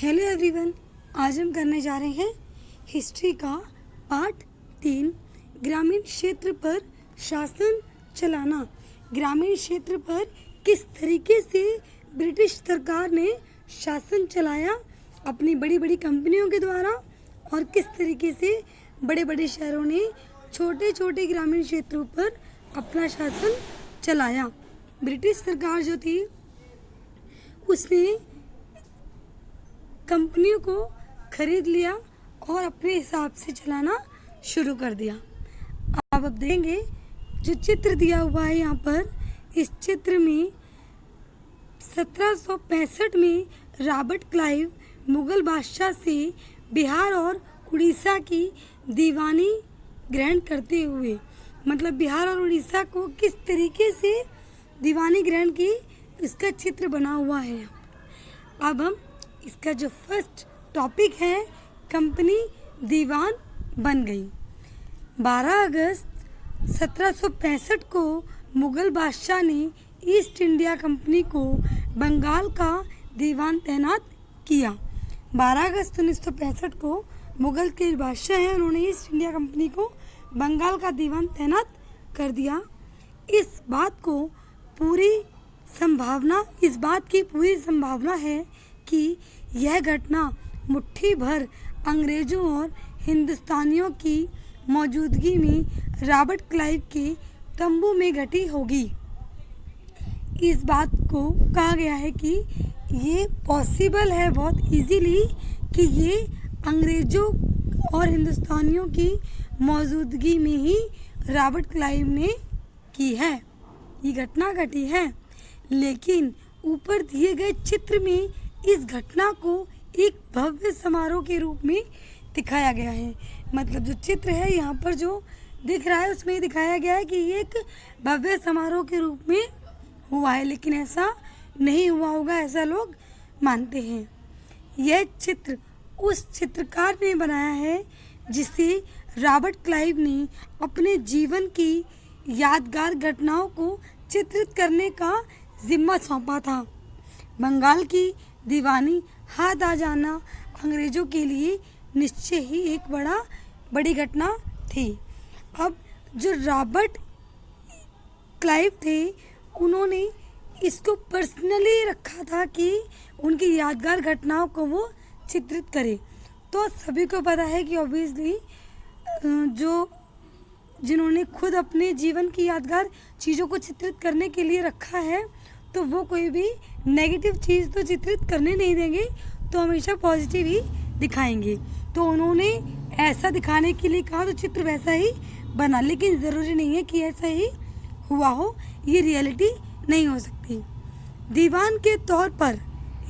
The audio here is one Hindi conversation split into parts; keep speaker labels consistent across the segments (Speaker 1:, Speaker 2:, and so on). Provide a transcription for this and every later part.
Speaker 1: हेलो एवरीवन, आज हम करने जा रहे हैं हिस्ट्री का पार्ट 3 ग्रामीण क्षेत्र पर शासन चलाना। ग्रामीण क्षेत्र पर किस तरीके से ब्रिटिश सरकार ने शासन चलाया अपनी बड़ी बड़ी कंपनियों के द्वारा, और किस तरीके से बड़े बड़े शहरों ने छोटे छोटे ग्रामीण क्षेत्रों पर अपना शासन चलाया। ब्रिटिश सरकार जो थी उसने कंपनियों को खरीद लिया और अपने हिसाब से चलाना शुरू कर दिया। अब देखेंगे जो चित्र दिया हुआ है यहाँ पर, इस चित्र में 1765 में रॉबर्ट क्लाइव मुगल बादशाह से बिहार और उड़ीसा की दीवानी ग्रहण करते हुए, मतलब बिहार और उड़ीसा को किस तरीके से दीवानी ग्रहण की, इसका चित्र बना हुआ है। अब हम इसका जो फर्स्ट टॉपिक है, कंपनी दीवान बन गई। 12 अगस्त 1765 को मुगल बादशाह ने ईस्ट इंडिया कंपनी को बंगाल का दीवान तैनात किया। 12 अगस्त 1965 को मुगल के बादशाह हैं, उन्होंने ईस्ट इंडिया कंपनी को बंगाल का दीवान तैनात कर दिया। इस बात की पूरी संभावना है कि यह घटना मुट्ठी भर अंग्रेजों और हिंदुस्तानियों की मौजूदगी में रॉबर्ट क्लाइव के तंबू में घटी होगी। इस बात को कहा गया है कि ये पॉसिबल है बहुत इजीली कि ये अंग्रेजों और हिंदुस्तानियों की मौजूदगी में ही रॉबर्ट क्लाइव ने की है, ये घटना घटी है। लेकिन ऊपर दिए गए चित्र में इस घटना को एक भव्य समारोह के रूप में दिखाया गया है। मतलब जो चित्र है यहाँ पर जो दिख रहा है उसमें दिखाया गया है कि ये एक भव्य समारोह के रूप में हुआ है, लेकिन ऐसा नहीं हुआ होगा, ऐसा लोग मानते हैं। यह चित्र उस चित्रकार ने बनाया है जिसे रॉबर्ट क्लाइव ने अपने जीवन की यादगार घटनाओं को चित्रित करने का जिम्मा सौंपा था। बंगाल की दीवानी हाथ आ जाना अंग्रेजों के लिए निश्चय ही एक बड़ी घटना थी। अब जो रॉबर्ट क्लाइव थे उन्होंने इसको पर्सनली रखा था कि उनकी यादगार घटनाओं को वो चित्रित करे। तो सभी को पता है कि ऑब्वियसली जिन्होंने खुद अपने जीवन की यादगार चीज़ों को चित्रित करने के लिए रखा है, तो वो कोई भी नेगेटिव चीज़ तो चित्रित करने नहीं देंगे, तो हमेशा पॉजिटिव ही दिखाएंगे। तो उन्होंने ऐसा दिखाने के लिए कहा तो चित्र वैसा ही बना, लेकिन ज़रूरी नहीं है कि ऐसा ही हुआ हो, ये रियलिटी नहीं हो सकती। दीवान के तौर पर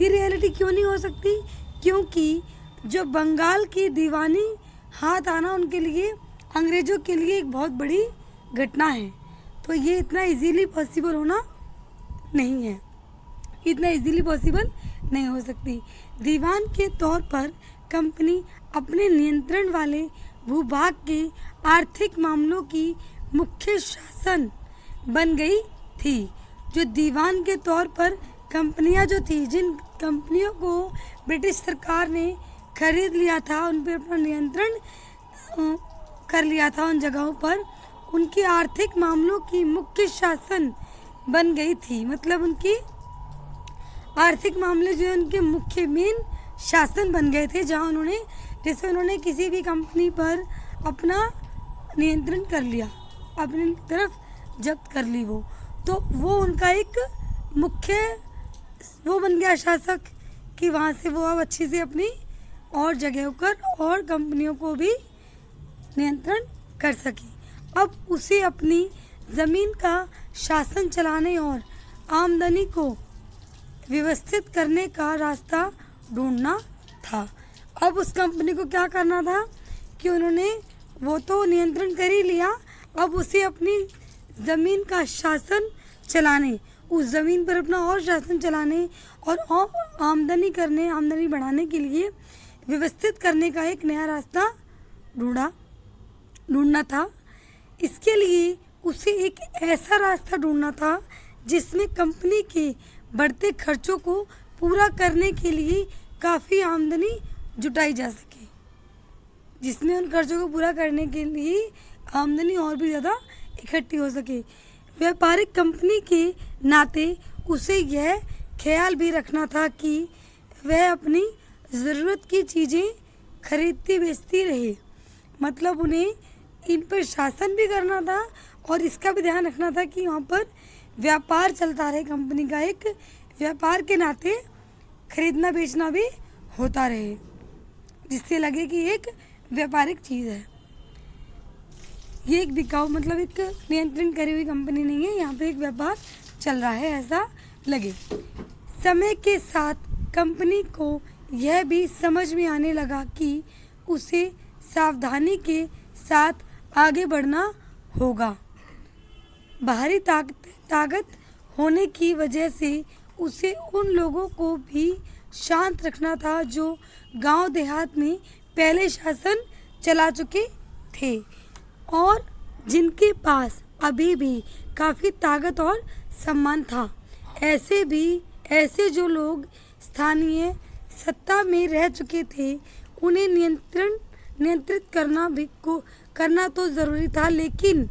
Speaker 1: ये रियलिटी क्यों नहीं हो सकती? क्योंकि जो बंगाल की दीवानी हाथ आना उनके लिए, अंग्रेज़ों के लिए एक बहुत बड़ी घटना है। तो ये इतना इजीली पॉसिबल होना नहीं है, इतना इजीली पॉसिबल नहीं हो सकती। दीवान के तौर पर कंपनी अपने नियंत्रण वाले भूभाग के आर्थिक मामलों की मुख्य शासन बन गई थी। जो दीवान के तौर पर कंपनियां जो थी, जिन कंपनियों को ब्रिटिश सरकार ने खरीद लिया था, उन पर अपना नियंत्रण कर लिया था, उन जगहों पर उनकी आर्थिक मामलों की मुख्य शासन बन गई थी। मतलब उनकी आर्थिक मामले जो है उनके मुख्य मेन शासन बन गए थे, जहां उन्होंने किसी भी कंपनी पर अपना नियंत्रण कर लिया, अपनी तरफ जब्त कर ली तो वो उनका एक मुख्य वो बन गया शासक कि वहाँ से वो अब अच्छी से अपनी और जगहों पर और कंपनियों को भी नियंत्रण कर सके। अब उसे अपनी ज़मीन का शासन चलाने और आमदनी को व्यवस्थित करने का रास्ता ढूंढना था। अब उस कंपनी को क्या करना था कि उन्होंने वो तो नियंत्रण कर ही लिया, अब उसे अपनी ज़मीन का शासन चलाने, उस ज़मीन पर अपना और शासन चलाने और आमदनी बढ़ाने के लिए व्यवस्थित करने का एक नया रास्ता ढूंढना था। इसके लिए उसे एक ऐसा रास्ता ढूंढना था जिसमें कंपनी के बढ़ते खर्चों को पूरा करने के लिए काफ़ी आमदनी जुटाई जा सके, जिसमें उन कर्जों को पूरा करने के लिए आमदनी और भी ज़्यादा इकट्ठी हो सके। व्यापारिक कंपनी के नाते उसे यह ख्याल भी रखना था कि वह अपनी ज़रूरत की चीज़ें खरीदती बेचती रहे। मतलब उन्हें इन पर शासन भी करना था और इसका भी ध्यान रखना था कि वहाँ पर व्यापार चलता रहे, कंपनी का एक व्यापार के नाते खरीदना बेचना भी होता रहे, जिससे लगे कि एक व्यापारिक चीज़ है। ये एक बिकाऊ मतलब एक नियंत्रण करी हुई कंपनी नहीं है, यहाँ पे एक व्यापार चल रहा है ऐसा लगे। समय के साथ कंपनी को यह भी समझ में आने लगा कि उसे सावधानी के साथ आगे बढ़ना होगा। बाहरी ताकत होने की वजह से उसे उन लोगों को भी शांत रखना था जो गांव देहात में पहले शासन चला चुके थे और जिनके पास अभी भी काफ़ी ताकत और सम्मान था। ऐसे जो लोग स्थानीय सत्ता में रह चुके थे उन्हें नियंत्रित करना तो ज़रूरी था, लेकिन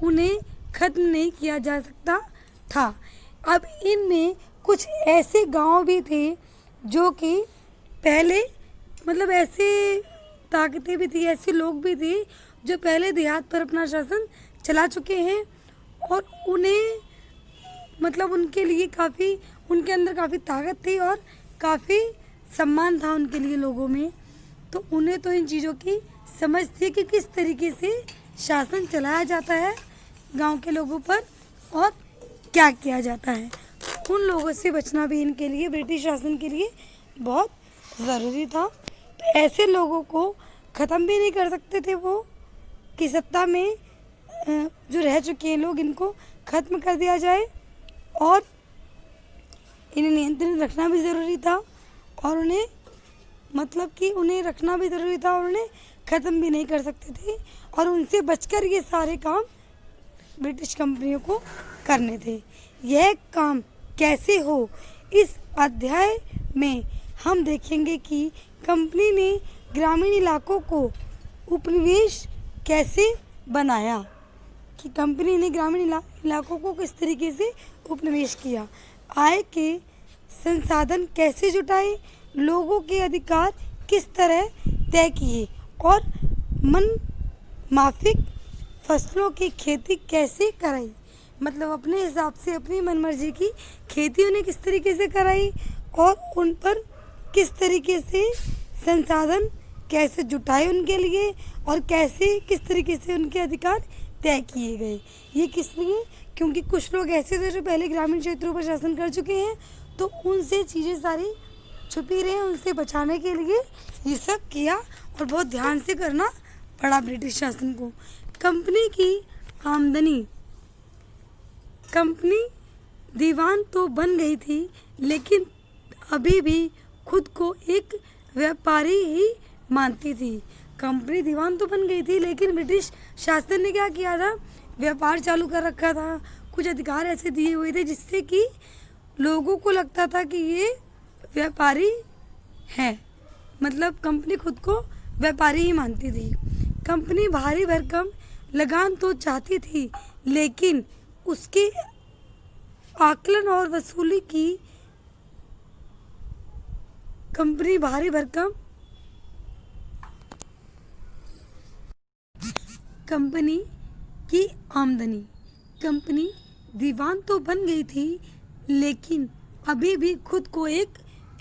Speaker 1: उन्हें ख़त्म नहीं किया जा सकता था। अब इनमें कुछ ऐसे गांव भी थे जो कि पहले मतलब ऐसे ताकतें भी थी, ऐसे लोग भी थे जो पहले देहात पर अपना शासन चला चुके हैं और उन्हें मतलब उनके लिए काफ़ी उनके अंदर काफ़ी ताकत थी और काफ़ी सम्मान था उनके लिए लोगों में। तो उन्हें तो इन चीज़ों की समझ थी कि किस तरीके से शासन चलाया जाता है गांव के लोगों पर और क्या किया जाता है। उन लोगों से बचना भी इनके लिए ब्रिटिश शासन के लिए बहुत ज़रूरी था। तो ऐसे लोगों को ख़त्म भी नहीं कर सकते थे वो कि सत्ता में जो रह चुके हैं लोग इनको ख़त्म कर दिया जाए और इन्हें नियंत्रण रखना भी ज़रूरी था और उन्हें मतलब कि उन्हें रखना भी ज़रूरी था और उन्हें ख़त्म भी नहीं कर सकते थे और उनसे बचकर ये सारे काम ब्रिटिश कंपनियों को करने थे। यह काम कैसे हो, इस अध्याय में हम देखेंगे कि कंपनी ने ग्रामीण इलाकों को उपनिवेश कैसे बनाया, कि कंपनी ने ग्रामीण इलाकों को किस तरीके से उपनिवेश किया, आय के संसाधन कैसे जुटाए, लोगों के अधिकार किस तरह तय किए और मन माफिक फसलों की खेती कैसे कराई। मतलब अपने हिसाब से अपनी मनमर्जी की खेती उन्हें किस तरीके से कराई और उन पर किस तरीके से संसाधन कैसे जुटाए उनके लिए और किस तरीके से उनके अधिकार तय किए गए। ये किस लिए, क्योंकि कुछ लोग ऐसे थे जो पहले ग्रामीण क्षेत्रों पर शासन कर चुके हैं तो उनसे चीज़ें सारी छुपी रही, उनसे बचाने के लिए ये सब किया और बहुत ध्यान से करना पड़ा ब्रिटिश शासन को। कंपनी की आमदनी, कंपनी दीवान तो बन गई थी लेकिन अभी भी खुद को एक व्यापारी ही मानती थी। कंपनी दीवान तो बन गई थी लेकिन ब्रिटिश शासन ने क्या किया था, व्यापार चालू कर रखा था, कुछ अधिकार ऐसे दिए हुए थे जिससे कि लोगों को लगता था कि ये व्यापारी है। मतलब कंपनी खुद को व्यापारी ही मानती थी। कंपनी भारी भरकम लगान तो चाहती थी लेकिन उसके आकलन और वसूली की कंपनी भारी भरकम कंपनी की आमदनी, कंपनी दीवान तो बन गई थी लेकिन अभी भी खुद को एक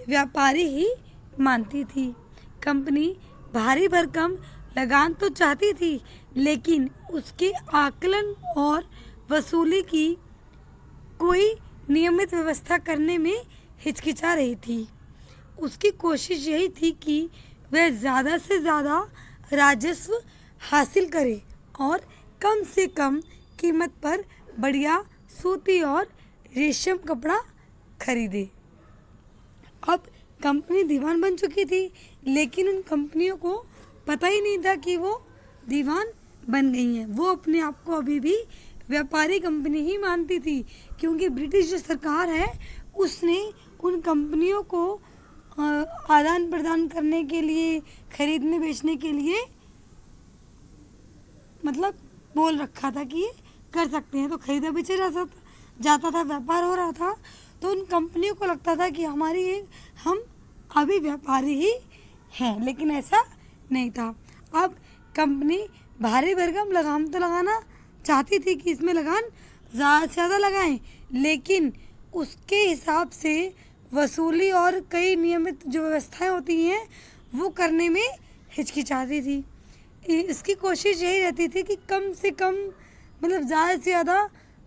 Speaker 1: व्यापारी ही मानती थी। कंपनी भारी भरकम लगान तो चाहती थी लेकिन उसके आकलन और वसूली की कोई नियमित व्यवस्था करने में हिचकिचा रही थी। उसकी कोशिश यही थी कि वह ज़्यादा से ज़्यादा राजस्व हासिल करे और कम से कम कीमत पर बढ़िया सूती और रेशम कपड़ा खरीदे। अब कंपनी दीवान बन चुकी थी लेकिन उन कंपनियों को पता ही नहीं था कि वो दीवान बन गई हैं। वो अपने आप को अभी भी व्यापारी कंपनी ही मानती थी क्योंकि ब्रिटिश जो सरकार है उसने उन कंपनियों को आदान प्रदान करने के लिए, खरीदने बेचने के लिए मतलब बोल रखा था कि ये कर सकते हैं। तो खरीदा बेचा जाता था, व्यापार हो रहा था। तो उन कंपनियों को लगता था कि हम अभी व्यापारी ही हैं, लेकिन ऐसा नहीं था। अब कंपनी भारी भरकम लगाम तो लगाना चाहती थी कि इसमें लगान ज़्यादा से ज़्यादा लगाएं, लेकिन उसके हिसाब से वसूली और कई नियमित जो व्यवस्थाएं होती हैं वो करने में हिचकिचाती थी। इसकी कोशिश यही रहती थी कि कम से कम मतलब ज़्यादा से ज़्यादा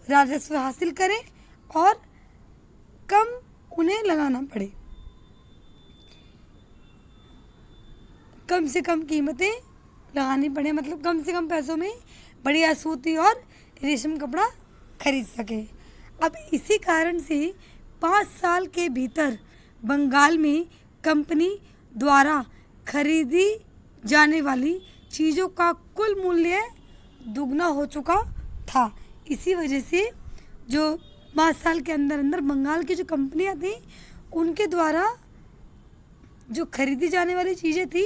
Speaker 1: राजस्व हासिल करें और कम उन्हें लगाना पड़े, कम से कम कीमतें लगानी पड़े, मतलब कम से कम पैसों में बढ़िया सूती और रेशम कपड़ा खरीद सके। अब इसी कारण से 5 साल के भीतर बंगाल में कंपनी द्वारा खरीदी जाने वाली चीज़ों का कुल मूल्य दुगना हो चुका था। इसी वजह से जो 5 साल के अंदर अंदर बंगाल की जो कंपनियां थी उनके द्वारा जो खरीदी जाने वाली चीज़ें थी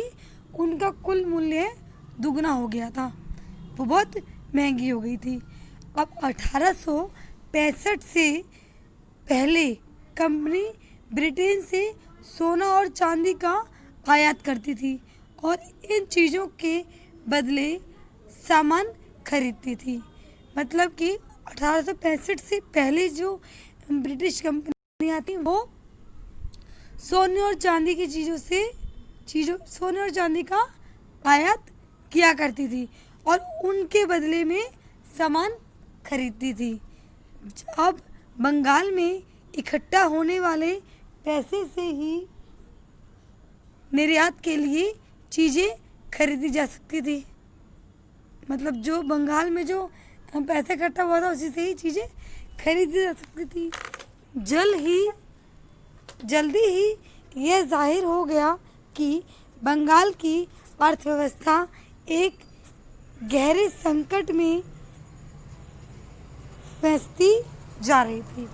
Speaker 1: उनका कुल मूल्य दुगना हो गया था, वो बहुत महंगी हो गई थी। अब 1865 से पहले कंपनी ब्रिटेन से सोना और चांदी का आयात करती थी और इन चीज़ों के बदले सामान खरीदती थी। मतलब कि 1865 से पहले जो ब्रिटिश कंपनियां थी वो सोने और चांदी की सोने और चांदी का आयात किया करती थी और उनके बदले में सामान खरीदती थी। अब बंगाल में इकट्ठा होने वाले पैसे से ही निर्यात के लिए चीज़ें खरीदी जा सकती थी। मतलब जो बंगाल में जो पैसा इकट्ठा हुआ था उसी से ही चीज़ें खरीदी जा सकती थी। जल्दी ही यह जाहिर हो गया कि बंगाल की अर्थव्यवस्था एक गहरे संकट में फंसती जा रही थी।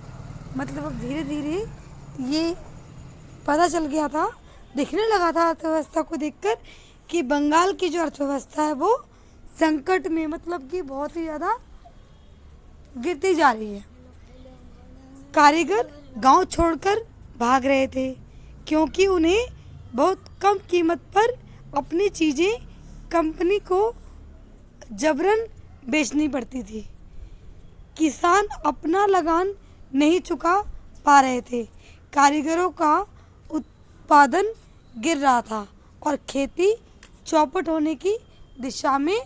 Speaker 1: मतलब अब धीरे धीरे ये पता चल गया था, दिखने लगा था अर्थव्यवस्था को देखकर कि बंगाल की जो अर्थव्यवस्था है वो संकट में मतलब कि बहुत ही ज़्यादा गिरती जा रही है। कारीगर गांव छोड़कर भाग रहे थे क्योंकि उन्हें बहुत कम कीमत पर अपनी चीज़ें कंपनी को जबरन बेचनी पड़ती थी। किसान अपना लगान नहीं चुका पा रहे थे, कारीगरों का उत्पादन गिर रहा था और खेती चौपट होने की दिशा में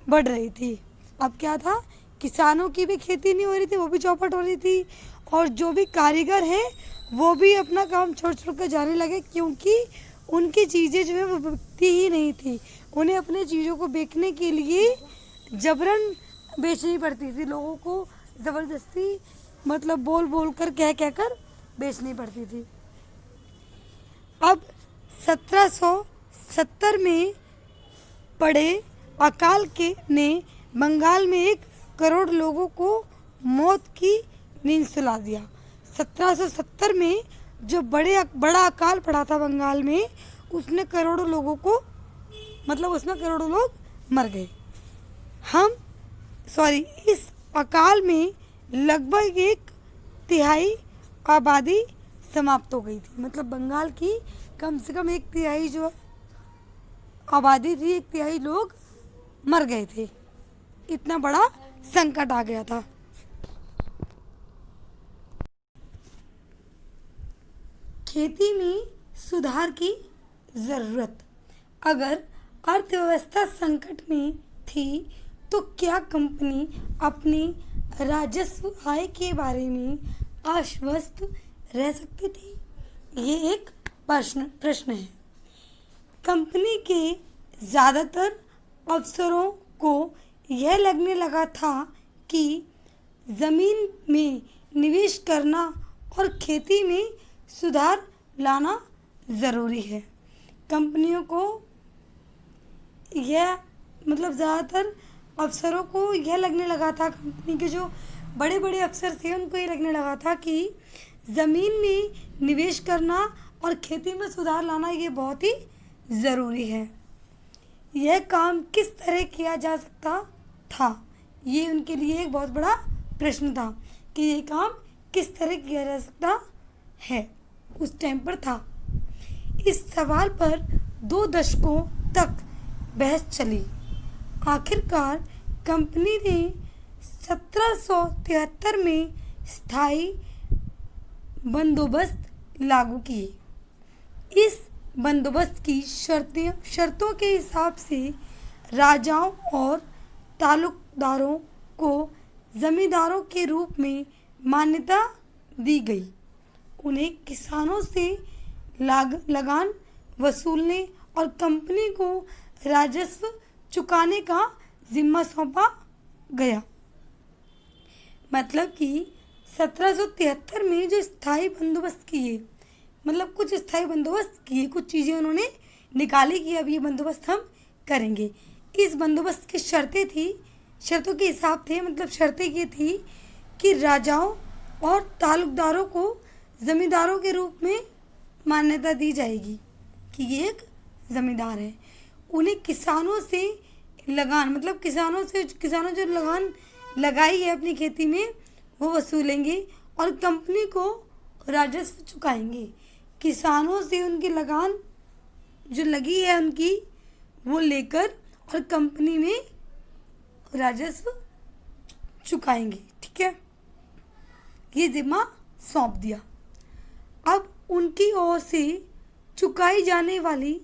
Speaker 1: बढ़ रही थी। अब क्या था, किसानों की भी खेती नहीं हो रही थी, वो भी चौपट हो रही थी और जो भी कारीगर हैं वो भी अपना काम छोड़ छोड़ कर जाने लगे क्योंकि उनकी चीज़ें जो है वो बिकती ही नहीं थी। उन्हें अपने चीज़ों को बेचने के लिए जबरन बेचनी पड़ती थी, लोगों को ज़बरदस्ती मतलब बोल बोल कर कह कह कर बेचनी पड़ती थी। अब 1770 में पड़े अकाल के ने बंगाल में 1 करोड़ लोगों को मौत की नींद सुला दिया। 1770 में जो बड़ा अकाल पड़ा था बंगाल में, उसमें करोड़ों लोग मर गए। इस अकाल में लगभग 1/3 आबादी समाप्त हो गई थी। मतलब बंगाल की कम से कम 1/3 जो आबादी थी, 1/3 लोग मर गए थे। इतना बड़ा संकट आ गया था। खेती में सुधार की ज़रूरत। अगर अर्थव्यवस्था संकट में थी तो क्या कंपनी अपनी राजस्व आय के बारे में आश्वस्त रह सकती थी? ये एक प्रश्न है। कंपनी के ज़्यादातर अफसरों को यह लगने लगा था कि ज़मीन में निवेश करना और खेती में सुधार लाना ज़रूरी है। कंपनियों को ज़्यादातर अफसरों को यह लगने लगा था, कंपनी के जो बड़े बड़े अफसर थे उनको ये लगने लगा था कि ज़मीन में निवेश करना और खेती में सुधार लाना ये बहुत ही ज़रूरी है। यह काम किस तरह किया जा सकता था, ये उनके लिए एक बहुत बड़ा प्रश्न था कि ये काम किस तरह किया जा सकता है, उस टाइम पर था। इस सवाल पर 2 दशकों तक बहस चली। आखिरकार कंपनी ने 1773 में स्थायी बंदोबस्त लागू किए। इस बंदोबस्त की शर्तों के हिसाब से राजाओं और तालुकदारों को जमींदारों के रूप में मान्यता दी गई। उन्हें किसानों से लगान वसूलने और कंपनी को राजस्व चुकाने का जिम्मा सौंपा गया। मतलब कि 1773 में जो स्थायी बंदोबस्त किए, मतलब कुछ स्थायी बंदोबस्त किए, कुछ चीज़ें उन्होंने निकाली कि अब ये बंदोबस्त हम करेंगे। इस बंदोबस्त की शर्तों के हिसाब थे, मतलब शर्तें ये थी कि राजाओं और तालुकदारों को ज़मींदारों के रूप में मान्यता दी जाएगी कि ये एक ज़मींदार है। उन्हें किसानों से लगान, मतलब किसानों जो लगान लगाई है अपनी खेती में वो वसूलेंगे और कंपनी को राजस्व चुकाएंगे। किसानों से उनकी लगान जो लगी है उनकी वो लेकर और कंपनी में राजस्व चुकाएंगे। ठीक है, ये जिम्मा सौंप दिया। अब उनकी ओर से चुकाई जाने वाली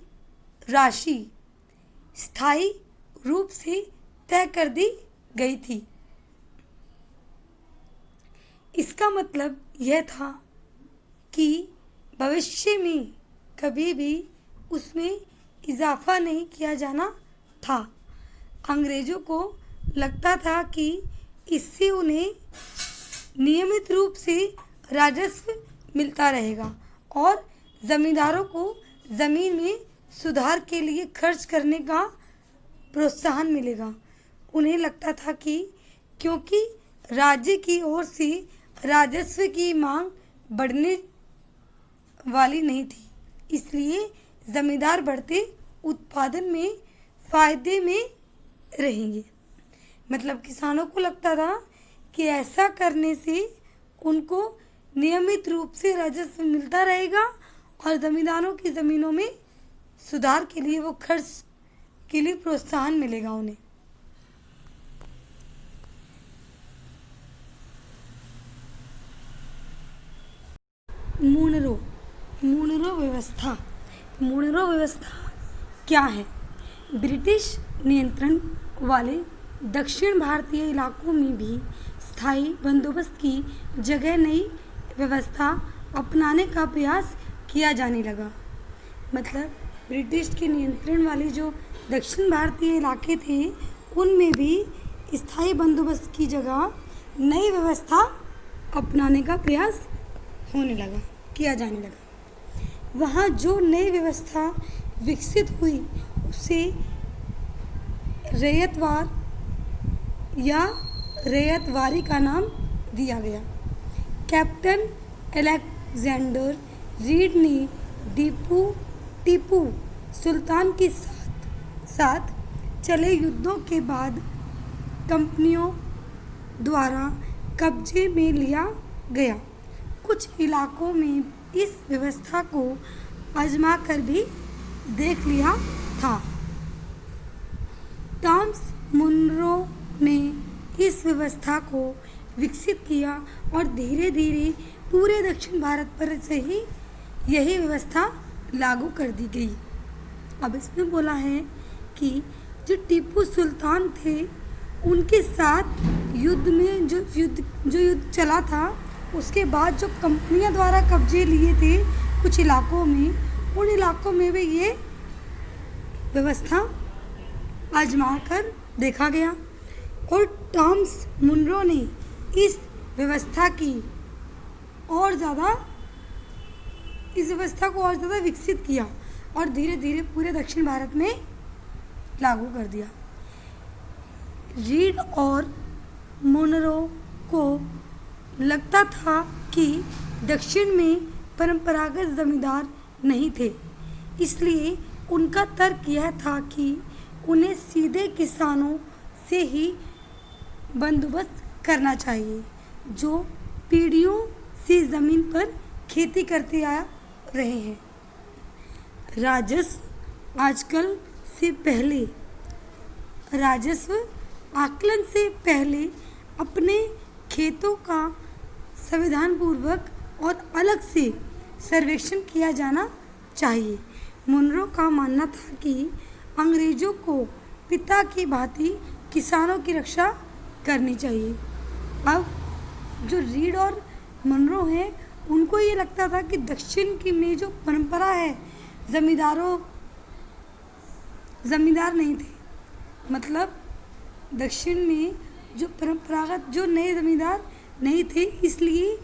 Speaker 1: राशि स्थायी रूप से तय कर दी गई थी। इसका मतलब यह था कि भविष्य में कभी भी उसमें इजाफा नहीं किया जाना था। अंग्रेज़ों को लगता था कि इससे उन्हें नियमित रूप से राजस्व मिलता रहेगा और ज़मींदारों को ज़मीन में सुधार के लिए खर्च करने का प्रोत्साहन मिलेगा। उन्हें लगता था कि क्योंकि राज्य की ओर से राजस्व की मांग बढ़ने वाली नहीं थी, इसलिए ज़मींदार बढ़ते उत्पादन में फ़ायदे में रहेंगे। मतलब किसानों को लगता था कि ऐसा करने से उनको नियमित रूप से राजस्व मिलता रहेगा और ज़मींदारों की ज़मीनों में सुधार के लिए वो खर्च के लिए प्रोत्साहन मिलेगा उन्हें। मूनरो व्यवस्था क्या है? ब्रिटिश नियंत्रण वाले दक्षिण भारतीय इलाकों में भी स्थायी बंदोबस्त की जगह नई व्यवस्था अपनाने का प्रयास किया जाने लगा। मतलब ब्रिटिश के नियंत्रण वाले जो दक्षिण भारतीय इलाके थे उनमें भी स्थायी बंदोबस्त की जगह नई व्यवस्था अपनाने का प्रयास किया जाने लगा। वहाँ जो नई व्यवस्था विकसित हुई उसे रैयतवारी का नाम दिया गया। कैप्टन अलेक्जेंडर रीड ने टीपू सुल्तान के साथ चले युद्धों के बाद कंपनियों द्वारा कब्जे में लिया गया। कुछ इलाकों में इस व्यवस्था को आजमा कर भी देख लिया था। टॉमस मुनरो ने इस व्यवस्था को विकसित किया और धीरे धीरे पूरे दक्षिण भारत पर से ही यही व्यवस्था लागू कर दी गई। अब इसमें बोला है कि जो टीपू सुल्तान थे उनके साथ युद्ध में जो युद्ध चला था उसके बाद जो कंपनियां द्वारा कब्जे लिए थे कुछ इलाकों में, उन इलाकों में भी ये व्यवस्था आजमा कर देखा गया और टॉमस मुनरो ने इस व्यवस्था को और ज़्यादा विकसित किया और धीरे धीरे पूरे दक्षिण भारत में लागू कर दिया। रीड और मुनरो को लगता था कि दक्षिण में परंपरागत जमींदार नहीं थे, इसलिए उनका तर्क यह था कि उन्हें सीधे किसानों से ही बंदोबस्त करना चाहिए, जो पीढ़ियों से ज़मीन पर खेती करते आ रहे हैं। राजस्व आकलन से पहले अपने खेतों का संविधान पूर्वक और अलग से सर्वेक्षण किया जाना चाहिए। मुनरो का मानना था कि अंग्रेजों को पिता की भांति किसानों की रक्षा करनी चाहिए। अब जो रीड और मुनरो हैं, उनको ये लगता था कि दक्षिण की में जो परंपरा है, जमींदार नहीं थे, मतलब दक्षिण में जो परंपरागत जो नए जमींदार नहीं थे, इसलिए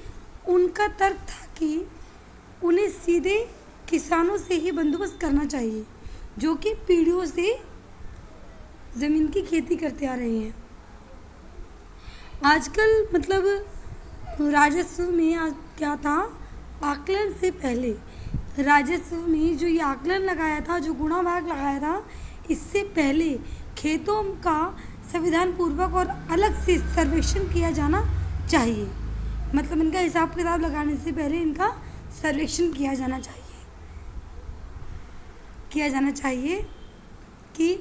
Speaker 1: उनका तर्क था कि उन्हें सीधे किसानों से ही बंदोबस्त करना चाहिए, जो कि पीढ़ियों से ज़मीन की खेती करते आ रहे हैं। आजकल मतलब राजस्व में क्या था, आकलन से पहले राजस्व में जो ये आकलन लगाया था, जो गुणा भाग लगाया था, इससे पहले खेतों का संविधान पूर्वक और अलग से सर्वेक्षण किया जाना चाहिए। मतलब इनका हिसाब किताब लगाने से पहले इनका सर्वेक्षण किया जाना चाहिए कि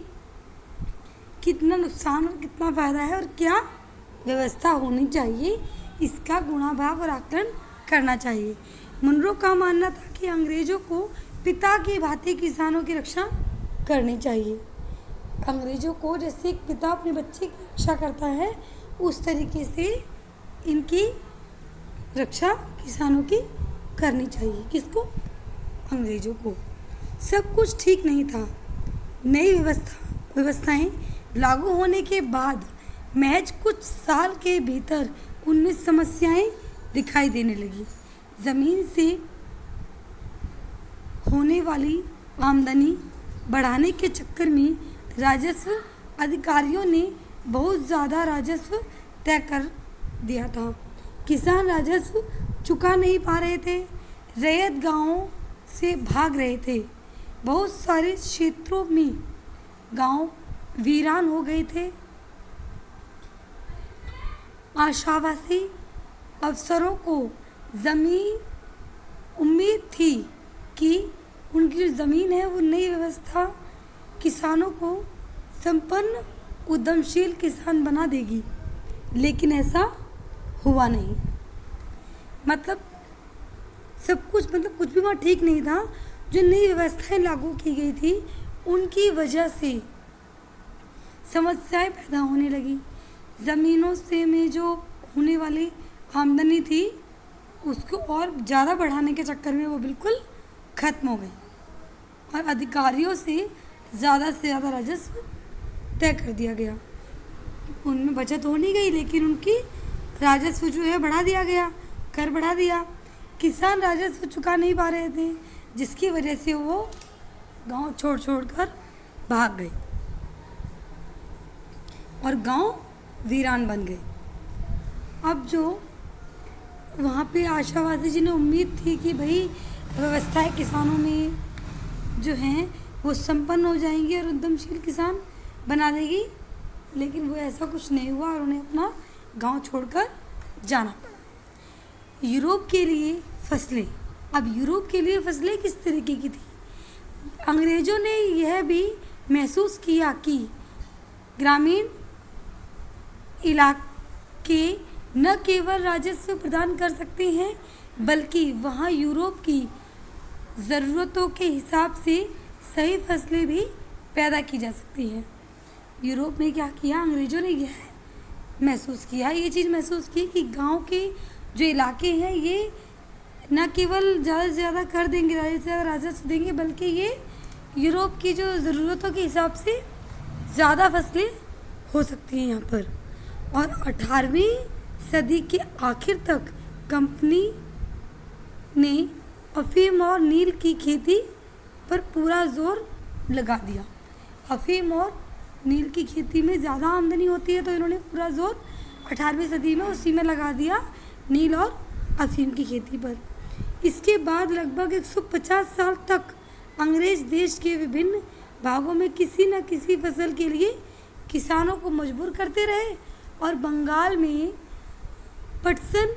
Speaker 1: कितना नुकसान और कितना फ़ायदा है और क्या व्यवस्था होनी चाहिए, इसका गुणा भाग और आकलन करना चाहिए। मुनरो का मानना था कि अंग्रेजों को पिता की भांति किसानों की रक्षा करनी चाहिए। अंग्रेजों को जैसे एक पिता अपने बच्चे की रक्षा करता है, उस तरीके से इनकी रक्षा किसानों की करनी चाहिए। किसको? अंग्रेजों को। सब कुछ ठीक नहीं था। नई व्यवस्थाएं लागू होने के बाद महज कुछ साल के भीतर उनमें समस्याएं दिखाई देने लगी। ज़मीन से होने वाली आमदनी बढ़ाने के चक्कर में राजस्व अधिकारियों ने बहुत ज़्यादा राजस्व तय कर दिया था। किसान राजस्व चुका नहीं पा रहे थे, रैयत गांवों से भाग रहे थे। बहुत सारे क्षेत्रों में गांव वीरान हो गए थे। आशावासी अफसरों को उम्मीद थी कि उनकी जो ज़मीन है वो नई व्यवस्था किसानों को संपन्न उद्यमशील किसान बना देगी, लेकिन ऐसा हुआ नहीं। मतलब सब कुछ कुछ भी वहाँ ठीक नहीं था। जो नई व्यवस्थाएं लागू की गई थी, उनकी वजह से समस्याएं पैदा होने लगी। ज़मीनों से में जो होने वाली आमदनी थी, उसको और ज़्यादा बढ़ाने के चक्कर में वो बिल्कुल ख़त्म हो गई और अधिकारियों से ज़्यादा राजस्व तय कर दिया गया। उनमें बचत हो नहीं गई, लेकिन उनकी राजस्व जो है बढ़ा दिया गया, कर बढ़ा दिया। किसान राजस्व चुका नहीं पा रहे थे, जिसकी वजह से वो गांव छोड़ कर भाग गए और गांव वीरान बन गए। अब जो वहाँ पे आशावादी जी ने उम्मीद थी कि भाई व्यवस्थाएं किसानों में जो हैं वो संपन्न हो जाएंगी और उद्यमशील किसान बना देगी, लेकिन वो ऐसा कुछ नहीं हुआ और उन्हें अपना गांव छोड़कर जाना पड़ा। यूरोप के लिए फसलें। अब यूरोप के लिए फसलें किस तरीके की थी? अंग्रेज़ों ने यह भी महसूस किया कि ग्रामीण इलाके न केवल राजस्व प्रदान कर सकते हैं, बल्कि वहाँ यूरोप की ज़रूरतों के हिसाब से सही फसलें भी पैदा की जा सकती हैं। यूरोप ने क्या किया? अंग्रेज़ों ने यह ये चीज़ महसूस की कि गांव के जो इलाके हैं, ये न केवल ज़्यादा से ज़्यादा कर देंगे, ज़्यादा से ज़्यादा राजस्व देंगे, बल्कि ये यूरोप की जो ज़रूरतों के हिसाब से ज़्यादा फसलें हो सकती हैं यहाँ पर। और 18वीं सदी के आखिर तक कंपनी ने अफीम और नील की खेती पर पूरा जोर लगा दिया। अफीम और नील की खेती में ज़्यादा आमदनी होती है, तो इन्होंने पूरा जोर 18वीं सदी में उसी में लगा दिया, नील और अफीम की खेती पर। इसके बाद लगभग 150 साल तक अंग्रेज देश के विभिन्न भागों में किसी न किसी फसल के लिए किसानों को मजबूर करते रहे और बंगाल में पटसन,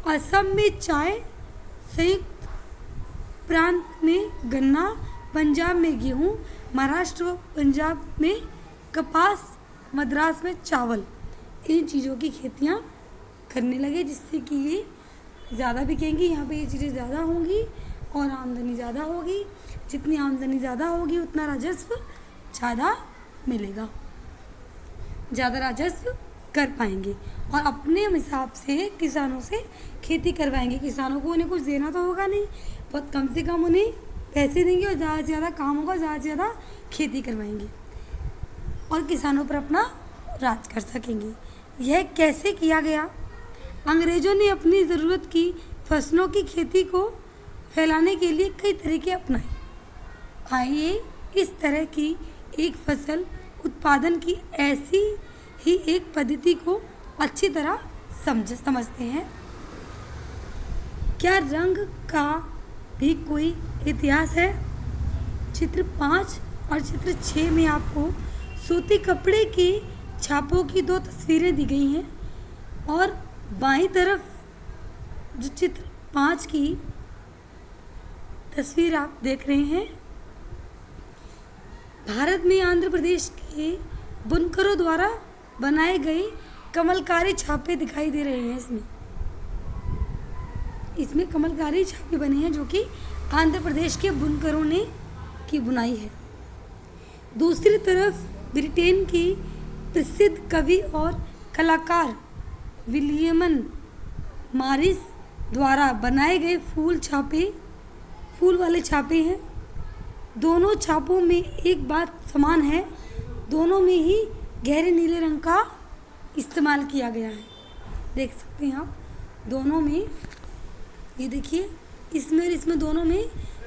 Speaker 1: असम में चाय, संयुक्त प्रांत में गन्ना, पंजाब में गेहूँ, महाराष्ट्र व पंजाब में कपास, मद्रास में चावल, इन चीज़ों की खेतियाँ करने लगे, जिससे कि ये ज़्यादा बिकेंगी। यहाँ पे ये चीज़ें ज़्यादा होंगी और आमदनी ज़्यादा होगी। जितनी आमदनी ज़्यादा होगी उतना राजस्व ज़्यादा मिलेगा, ज़्यादा राजस्व कर पाएंगे और अपने हिसाब से किसानों से खेती करवाएंगे। किसानों को उन्हें कुछ देना तो होगा नहीं, बहुत कम से कम उन्हें पैसे देंगे और ज़्यादा से ज़्यादा काम होगा, ज़्यादा से ज़्यादा खेती करवाएंगे और किसानों पर अपना राज कर सकेंगे। यह कैसे किया गया? अंग्रेज़ों ने अपनी ज़रूरत की फसलों की खेती को फैलाने के लिए कई तरीके अपनाए। आइए इस तरह की एक फसल उत्पादन की ऐसी ही एक पद्धति को अच्छी तरह समझते हैं। क्या रंग का भी कोई इतिहास है? चित्र 5 और चित्र 6 में आपको सूती कपड़े के छापों की 2 तस्वीरें दी गई हैं और बाईं तरफ जो चित्र 5 की तस्वीर आप देख रहे हैं, भारत में आंध्र प्रदेश के बुनकरों द्वारा बनाए गए कमलकारी छापे दिखाई दे रहे हैं। इसमें कमलकारी छापे बने हैं जो कि आंध्र प्रदेश के बुनकरों ने की बुनाई है। दूसरी तरफ ब्रिटेन के प्रसिद्ध कवि और कलाकार विलियम मॉरिस द्वारा बनाए गए फूल वाले छापे हैं। दोनों छापों में एक बात समान है, दोनों में ही गहरे नीले रंग का इस्तेमाल किया गया है। देख सकते हैं आप, दोनों में ये देखिए, इसमें दोनों में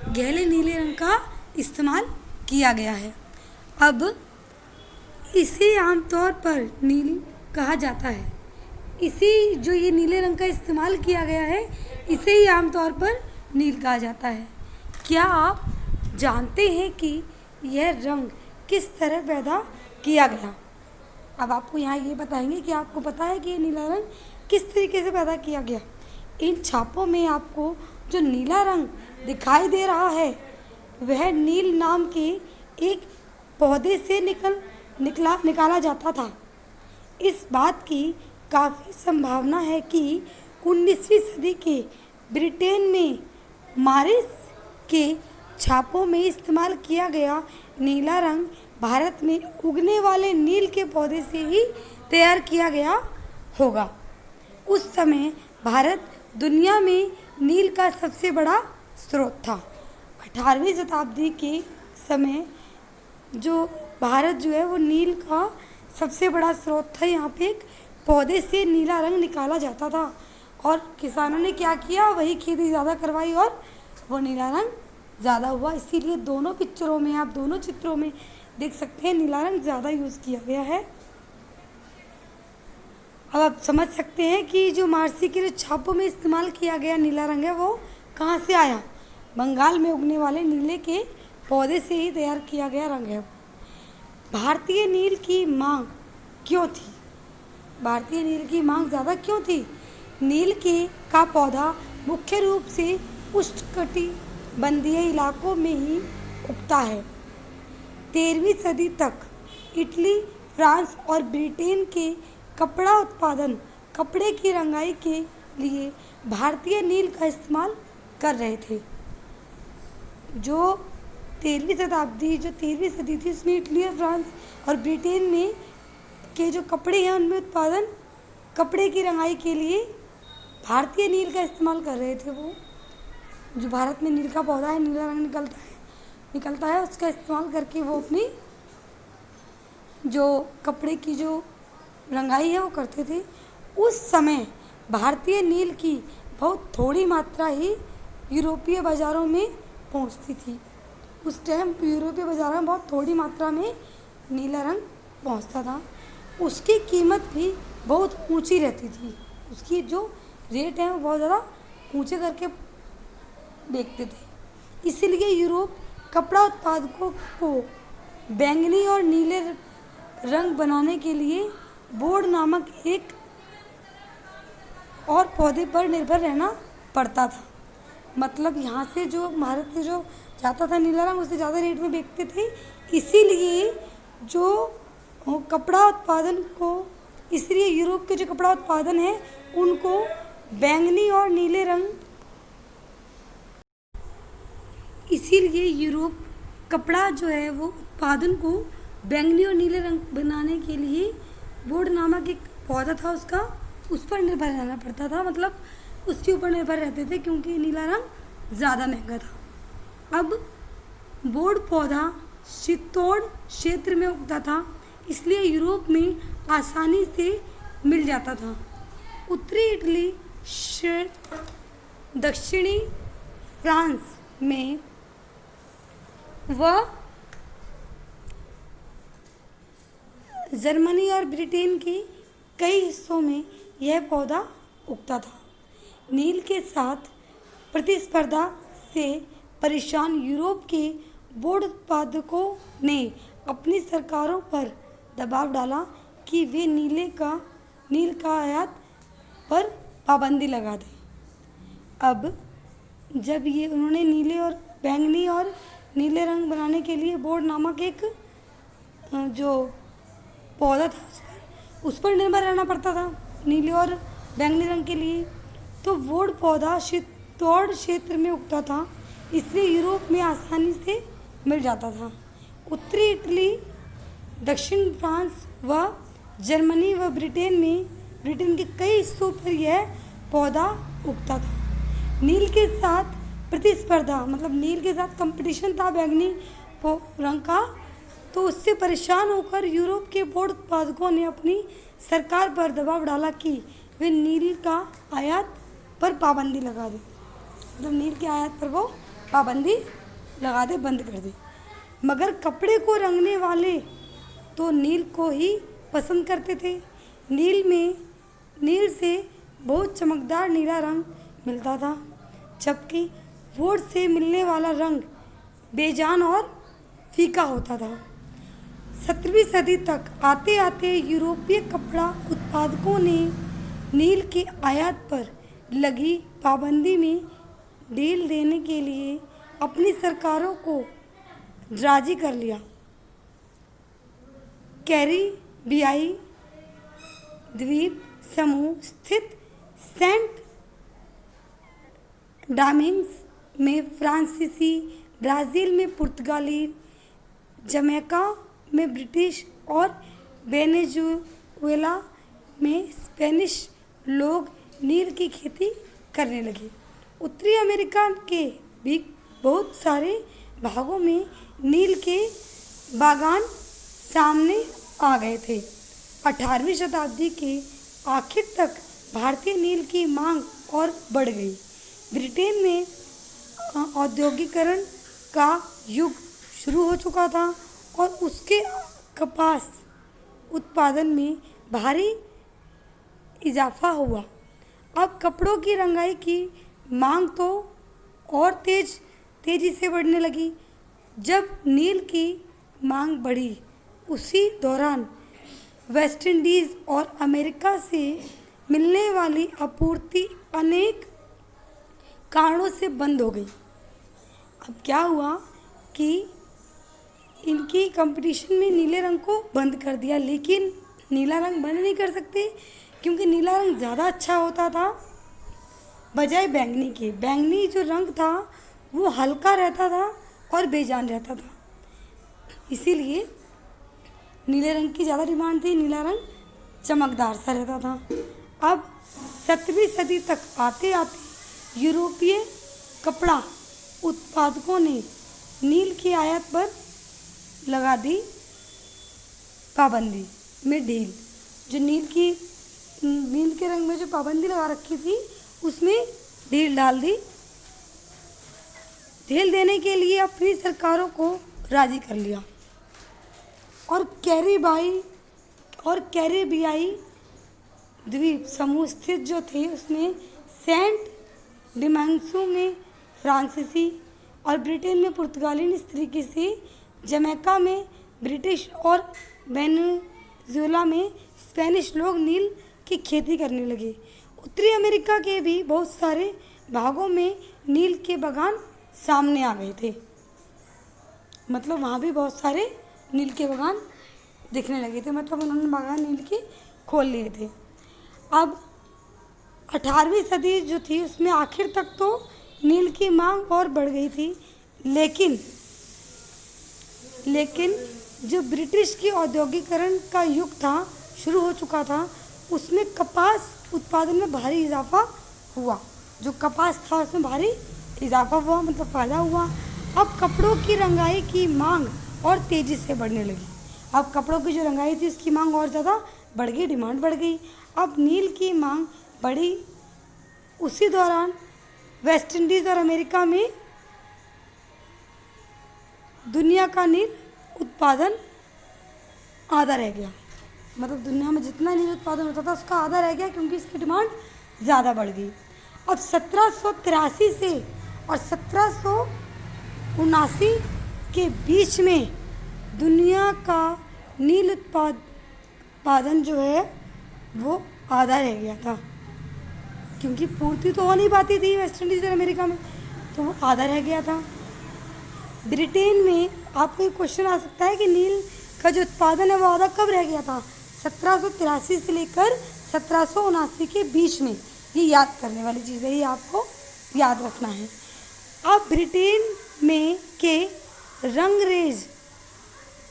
Speaker 1: गहरे नीले रंग का इस्तेमाल किया गया है। अब इसे आमतौर पर नील कहा जाता है। इसी जो ये नीले रंग का इस्तेमाल किया गया है, इसे ही आमतौर पर नील कहा जाता है। क्या आप जानते हैं कि यह रंग किस तरह पैदा किया गया? अब आपको यहाँ ये बताएंगे कि आपको पता है कि ये नीला रंग किस तरीके से पैदा किया गया। इन छापों में आपको जो नीला रंग दिखाई दे रहा है वह नील नाम के एक पौधे से निकाला जाता था। इस बात की काफ़ी संभावना है कि 19वीं सदी के ब्रिटेन में मॉरिस के छापों में इस्तेमाल किया गया नीला रंग भारत में उगने वाले नील के पौधे से ही तैयार किया गया होगा। उस समय भारत दुनिया में नील का सबसे बड़ा स्रोत था। 18वीं शताब्दी के समय जो भारत जो है वो नील का सबसे बड़ा स्रोत था। यहाँ पे एक पौधे से नीला रंग निकाला जाता था और किसानों ने क्या किया, वही खेती ज़्यादा करवाई और वो नीला रंग ज़्यादा हुआ। इसीलिए दोनों पिक्चरों में, आप दोनों चित्रों में देख सकते हैं नीला रंग ज़्यादा यूज़ किया गया है। अब आप समझ सकते हैं कि जो मार्सी के जो छापों में इस्तेमाल किया गया नीला रंग है वो कहाँ से आया। बंगाल में उगने वाले नीले के पौधे से ही तैयार किया गया रंग है। भारतीय नील की मांग क्यों थी? भारतीय नील की मांग ज़्यादा क्यों थी? नील का पौधा मुख्य रूप से उष्णकटिबंधीय इलाकों में ही उगता है। 13वीं सदी तक इटली, फ्रांस और ब्रिटेन के कपड़ा उत्पादन, कपड़े की रंगाई के लिए भारतीय नील का इस्तेमाल कर रहे थे। जो 13वीं सदी थी उसमें इटली और फ्रांस और ब्रिटेन में के जो कपड़े हैं उनमें उत्पादन, कपड़े की रंगाई के लिए भारतीय नील का इस्तेमाल कर रहे थे। वो जो भारत में नील का पौधा है, नीला रंग निकलता है उसका इस्तेमाल करके वो अपनी जो कपड़े की जो रंगाई है वो करते थे। उस समय भारतीय नील की बहुत थोड़ी मात्रा ही यूरोपीय बाज़ारों में पहुंचती थी। उस टाइम यूरोपीय बाज़ारों में बहुत थोड़ी मात्रा में नीला रंग पहुंचता था। उसकी कीमत भी बहुत ऊंची रहती थी। उसकी जो रेट हैं वो बहुत ज़्यादा ऊंचे करके बेचते थे। इसीलिए यूरोप कपड़ा उत्पादकों को बैंगनी और नीले रंग बनाने के लिए बोर्ड नामक एक और पौधे पर निर्भर रहना पड़ता था। मतलब यहाँ से जो भारत से जो जाता था नीला रंग, उससे ज़्यादा रेट में बेचते थे। इसीलिए जो कपड़ा उत्पादन को इसलिए यूरोप के जो कपड़ा उत्पादन है उनको बैंगनी और नीले रंग इसीलिए यूरोप कपड़ा जो है वो उत्पादन को बैंगनी और नीले रंग बनाने के लिए बोर्ड नामक एक पौधा था उसका, उस पर निर्भर रहना पड़ता था। मतलब उसके ऊपर निर्भर रहते थे क्योंकि नीला रंग ज़्यादा महंगा था। अब बोर्ड पौधा शीतोष्ण क्षेत्र में उगता था, इसलिए यूरोप में आसानी से मिल जाता था। उत्तरी इटली, दक्षिणी फ्रांस में व जर्मनी और ब्रिटेन के कई हिस्सों में यह पौधा उगता था। नील के साथ प्रतिस्पर्धा से परेशान यूरोप के बोर्ड उत्पादकों ने अपनी सरकारों पर दबाव डाला कि वे नील का आयात पर पाबंदी लगा दें। अब जब ये उन्होंने नीले और बैंगनी और नीले रंग बनाने के लिए बोर्ड नामक एक जो पौधा था उस पर निर्भर रहना पड़ता था नीले और बैंगनी रंग के लिए, तो बोर्ड पौधा शीतोष्ण क्षेत्र में उगता था, इसलिए यूरोप में आसानी से मिल जाता था। उत्तरी इटली, दक्षिण फ्रांस व जर्मनी व ब्रिटेन के कई हिस्सों पर यह पौधा उगता था। नील के साथ प्रतिस्पर्धा मतलब नील के साथ कंपटीशन था बैंगनी रंग का, तो उससे परेशान होकर यूरोप के बोर्ड उत्पादकों ने अपनी सरकार पर दबाव डाला कि वे नील का आयात पर पाबंदी लगा दें। मतलब नील के आयात पर वो पाबंदी लगा दे, बंद कर दे। मगर कपड़े को रंगने वाले तो नील को ही पसंद करते थे। नील से बहुत चमकदार नीला रंग मिलता था, जबकि बोर्ड से मिलने वाला रंग बेजान और फीका होता था। 17वीं सदी तक आते आते यूरोपीय कपड़ा उत्पादकों ने नील के आयात पर लगी पाबंदी में ढील देने के लिए अपनी सरकारों को राजी कर लिया। कैरिबियाई द्वीप समूह स्थित सेंट डोमिंग्स में फ्रांसीसी, ब्राज़ील में पुर्तगाली, जमैका में ब्रिटिश और वेनेजुएला में स्पेनिश लोग नील की खेती करने लगे। उत्तरी अमेरिका के भी बहुत सारे भागों में नील के बागान सामने आ गए थे। 18वीं शताब्दी के आखिर तक भारतीय नील की मांग और बढ़ गई। ब्रिटेन में औद्योगिकरण का युग शुरू हो चुका था और उसके कपास उत्पादन में भारी इजाफा हुआ। अब कपड़ों की रंगाई की मांग तो और तेजी से बढ़ने लगी। जब नील की मांग बढ़ी, उसी दौरान वेस्ट इंडीज़ और अमेरिका से मिलने वाली आपूर्ति अनेक कारणों से बंद हो गई। अब क्या हुआ कि इनकी कंपटीशन में नीले रंग को बंद कर दिया, लेकिन नीला रंग बंद नहीं कर सकते क्योंकि नीला रंग ज़्यादा अच्छा होता था बजाय बैंगनी के। बैंगनी जो रंग था वो हल्का रहता था और बेजान रहता था, इसीलिए नीले रंग की ज़्यादा डिमांड थी। नीला रंग चमकदार सा रहता था। अब 17वीं सदी तक आते आते यूरोपीय कपड़ा उत्पादकों ने नील की आयात पर लगा दी पाबंदी में ढील। जो नील के रंग में जो पाबंदी लगा रखी थी उसमें ढील डाल दी। ढील देने के लिए अपनी सरकारों को राजी कर लिया और कैरिबियाई द्वीप समूह स्थित जो थे उसमें सेंट डिमांसू में फ्रांसीसी और ब्रिटेन में पुर्तगाली ने इस तरीके से जमैका में ब्रिटिश और वेनेजुएला में स्पेनिश लोग नील की खेती करने लगे। उत्तरी अमेरिका के भी बहुत सारे भागों में नील के बागान सामने आ गए थे। मतलब वहाँ भी बहुत सारे नील के बागान दिखने लगे थे, मतलब उन्होंने बागान नील के खोल लिए थे। अब 18वीं सदी जो थी उसमें आखिर तक तो नील की मांग और बढ़ गई थी, लेकिन जो ब्रिटिश की औद्योगिकरण का युग था शुरू हो चुका था, उसमें कपास उत्पादन में भारी इजाफा हुआ। जो कपास था उसमें भारी इजाफा हुआ, मतलब फ़ायदा हुआ। अब कपड़ों की रंगाई की मांग और तेज़ी से बढ़ने लगी। अब कपड़ों की जो रंगाई थी उसकी मांग और ज़्यादा बढ़ गई, डिमांड बढ़ गई। अब नील की मांग बढ़ी। उसी दौरान वेस्ट इंडीज़ और अमेरिका में दुनिया का नील उत्पादन आधा रह गया। मतलब दुनिया में जितना नील उत्पादन होता था उसका आधा रह गया, क्योंकि इसकी डिमांड ज़्यादा बढ़ गई। अब 1783 से और 1779 के बीच में दुनिया का नील उत्पादन जो है वो आधा रह गया था, क्योंकि पूर्ति तो हो नहीं पाती थी वेस्ट इंडीज़ और अमेरिका में, तो वो आधा रह गया था। ब्रिटेन में आपको एक क्वेश्चन आ सकता है कि नील का जो उत्पादन है वो आधा कब रह गया था? 1783 से लेकर 1779 के बीच में। ये याद करने वाली चीज़ है, ये आपको याद रखना है। अब ब्रिटेन में के रंगरेज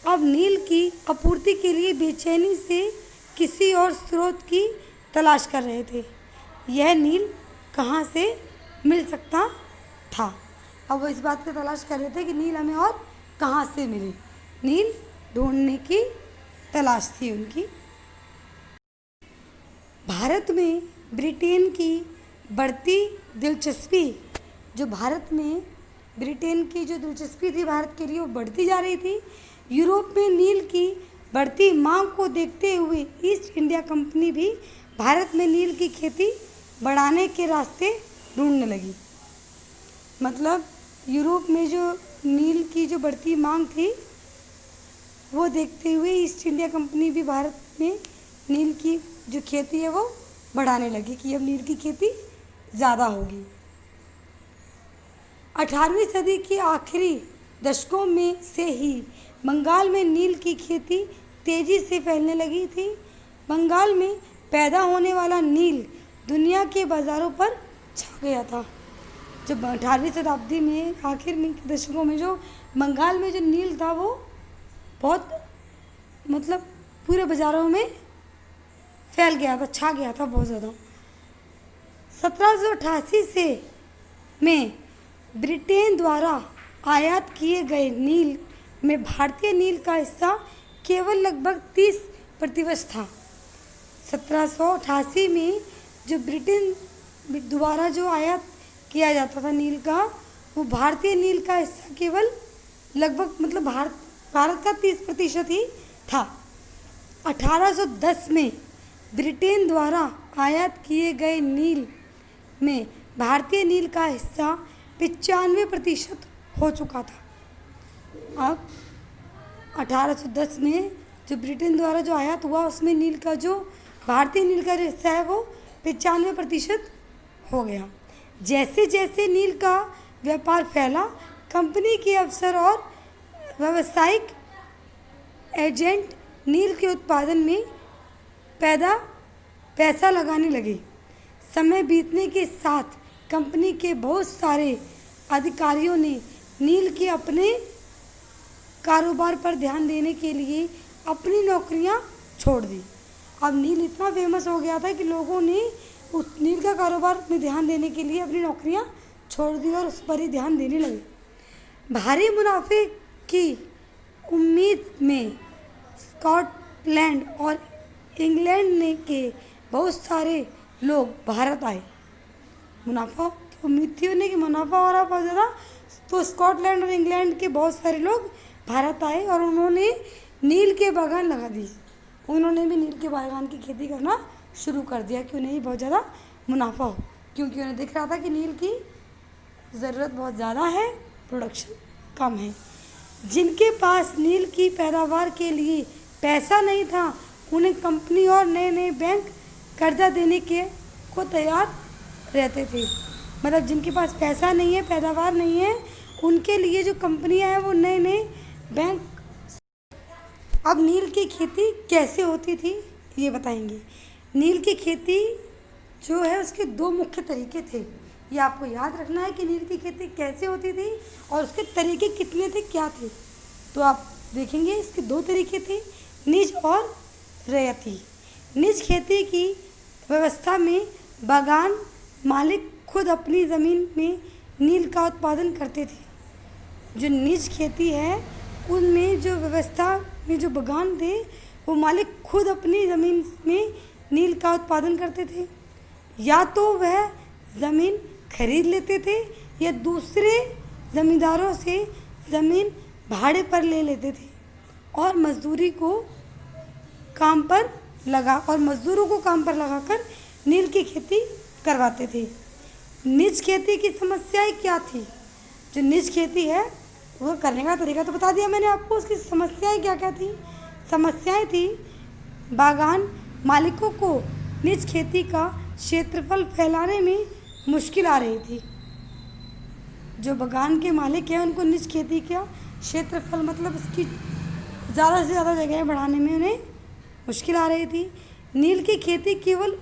Speaker 1: अब नील की आपूर्ति के लिए बेचैनी से किसी और स्रोत की तलाश कर रहे थे। यह नील कहाँ से मिल सकता था? अब वो इस बात की तलाश कर रहे थे कि नील हमें और कहाँ से मिले। नील ढूंढने की तलाश थी उनकी। भारत में ब्रिटेन की बढ़ती दिलचस्पी, जो भारत में ब्रिटेन की जो दिलचस्पी थी भारत के लिए, वो बढ़ती जा रही थी। यूरोप में नील की बढ़ती मांग को देखते हुए ईस्ट इंडिया कंपनी भी भारत में नील की खेती बढ़ाने के रास्ते ढूंढने लगी। मतलब यूरोप में जो नील की जो बढ़ती मांग थी वो देखते हुए ईस्ट इंडिया कंपनी भी भारत में नील की जो खेती है वो बढ़ाने लगी कि अब नील की खेती ज़्यादा होगी। 18वीं सदी के आखिरी दशकों में से ही बंगाल में नील की खेती तेज़ी से फैलने लगी थी। बंगाल में पैदा होने वाला नील दुनिया के बाज़ारों पर छा गया था। जब 18वीं शताब्दी में आखिर में के दशकों में जो बंगाल में जो नील था वो बहुत मतलब पूरे बाज़ारों में फैल गया था, छा गया था बहुत ज़्यादा। 1788 से में ब्रिटेन द्वारा आयात किए गए नील में भारतीय नील का हिस्सा केवल लगभग 30% था। 1788 में जो ब्रिटेन द्वारा जो आयात किया जाता था नील का, वो भारतीय नील का हिस्सा केवल लगभग मतलब भारत का 30% ही था। 1810 में ब्रिटेन द्वारा आयात किए गए नील में भारतीय नील का हिस्सा 95% हो चुका था। अब 1810 में जो ब्रिटेन द्वारा जो आयात हुआ उसमें नील का जो भारतीय नील का हिस्सा है वो 95% हो गया। जैसे जैसे नील का व्यापार फैला, कंपनी के अफसर और व्यावसायिक एजेंट नील के उत्पादन में पैसा लगाने लगे। समय बीतने के साथ कंपनी के बहुत सारे अधिकारियों ने नील के अपने कारोबार पर ध्यान देने के लिए अपनी नौकरियां छोड़ दी। अब नील इतना फेमस हो गया था कि लोगों ने उस नील का कारोबार में ध्यान देने के लिए अपनी नौकरियां छोड़ दी और उस पर ही ध्यान देने लगे। भारी मुनाफे की उम्मीद में स्कॉटलैंड और इंग्लैंड ने के बहुत सारे लोग भारत आए। मुनाफा की उम्मीद थी उन्हें कि मुनाफा हो रहा बहुत ज़्यादा, तो स्कॉटलैंड और इंग्लैंड के बहुत सारे लोग भारत आए और उन्होंने नील के बागान लगा दिए। उन्होंने भी नील के बागान की खेती करना शुरू कर दिया कि उन्हें भी बहुत ज़्यादा मुनाफा हो। क्योंकि उन्हें दिख रहा था कि नील की ज़रूरत बहुत ज़्यादा है, प्रोडक्शन कम है। जिनके पास नील की पैदावार के लिए पैसा नहीं था, उन्हें कंपनी और नए नए बैंक कर्जा देने के को तैयार रहते थे। मतलब जिनके पास पैसा नहीं है, पैदावार नहीं है, उनके लिए जो कंपनियां हैं वो नए नए बैंक। अब नील की खेती कैसे होती थी ये बताएंगे। नील की खेती जो है उसके दो मुख्य तरीके थे। ये आपको याद रखना है कि नील की खेती कैसे होती थी और उसके तरीके कितने थे, क्या थे। तो आप देखेंगे इसके दो तरीके थे, निज और रैयती। निज खेती की व्यवस्था में बागान मालिक खुद अपनी ज़मीन में नील का उत्पादन करते थे। जो निज खेती है उनमें जो व्यवस्था में जो बागान थे वो मालिक खुद अपनी ज़मीन में नील का उत्पादन करते थे। या तो वह ज़मीन खरीद लेते थे या दूसरे ज़मींदारों से ज़मीन भाड़े पर ले लेते थे और मज़दूरों को काम पर लगाकर नील की खेती करवाते थे। निज खेती की समस्याएं क्या थी? जो निज खेती है वो करने का तरीका तो बता दिया मैंने आपको, उसकी समस्याएं क्या क्या थी। समस्याएं थी बागान मालिकों को निज खेती का क्षेत्रफल फैलाने में मुश्किल आ रही थी। जो बागान के मालिक हैं उनको निज खेती का क्षेत्रफल मतलब उसकी ज़्यादा से ज़्यादा जगह बढ़ाने में उन्हें मुश्किल आ रही थी। नील की खेती केवल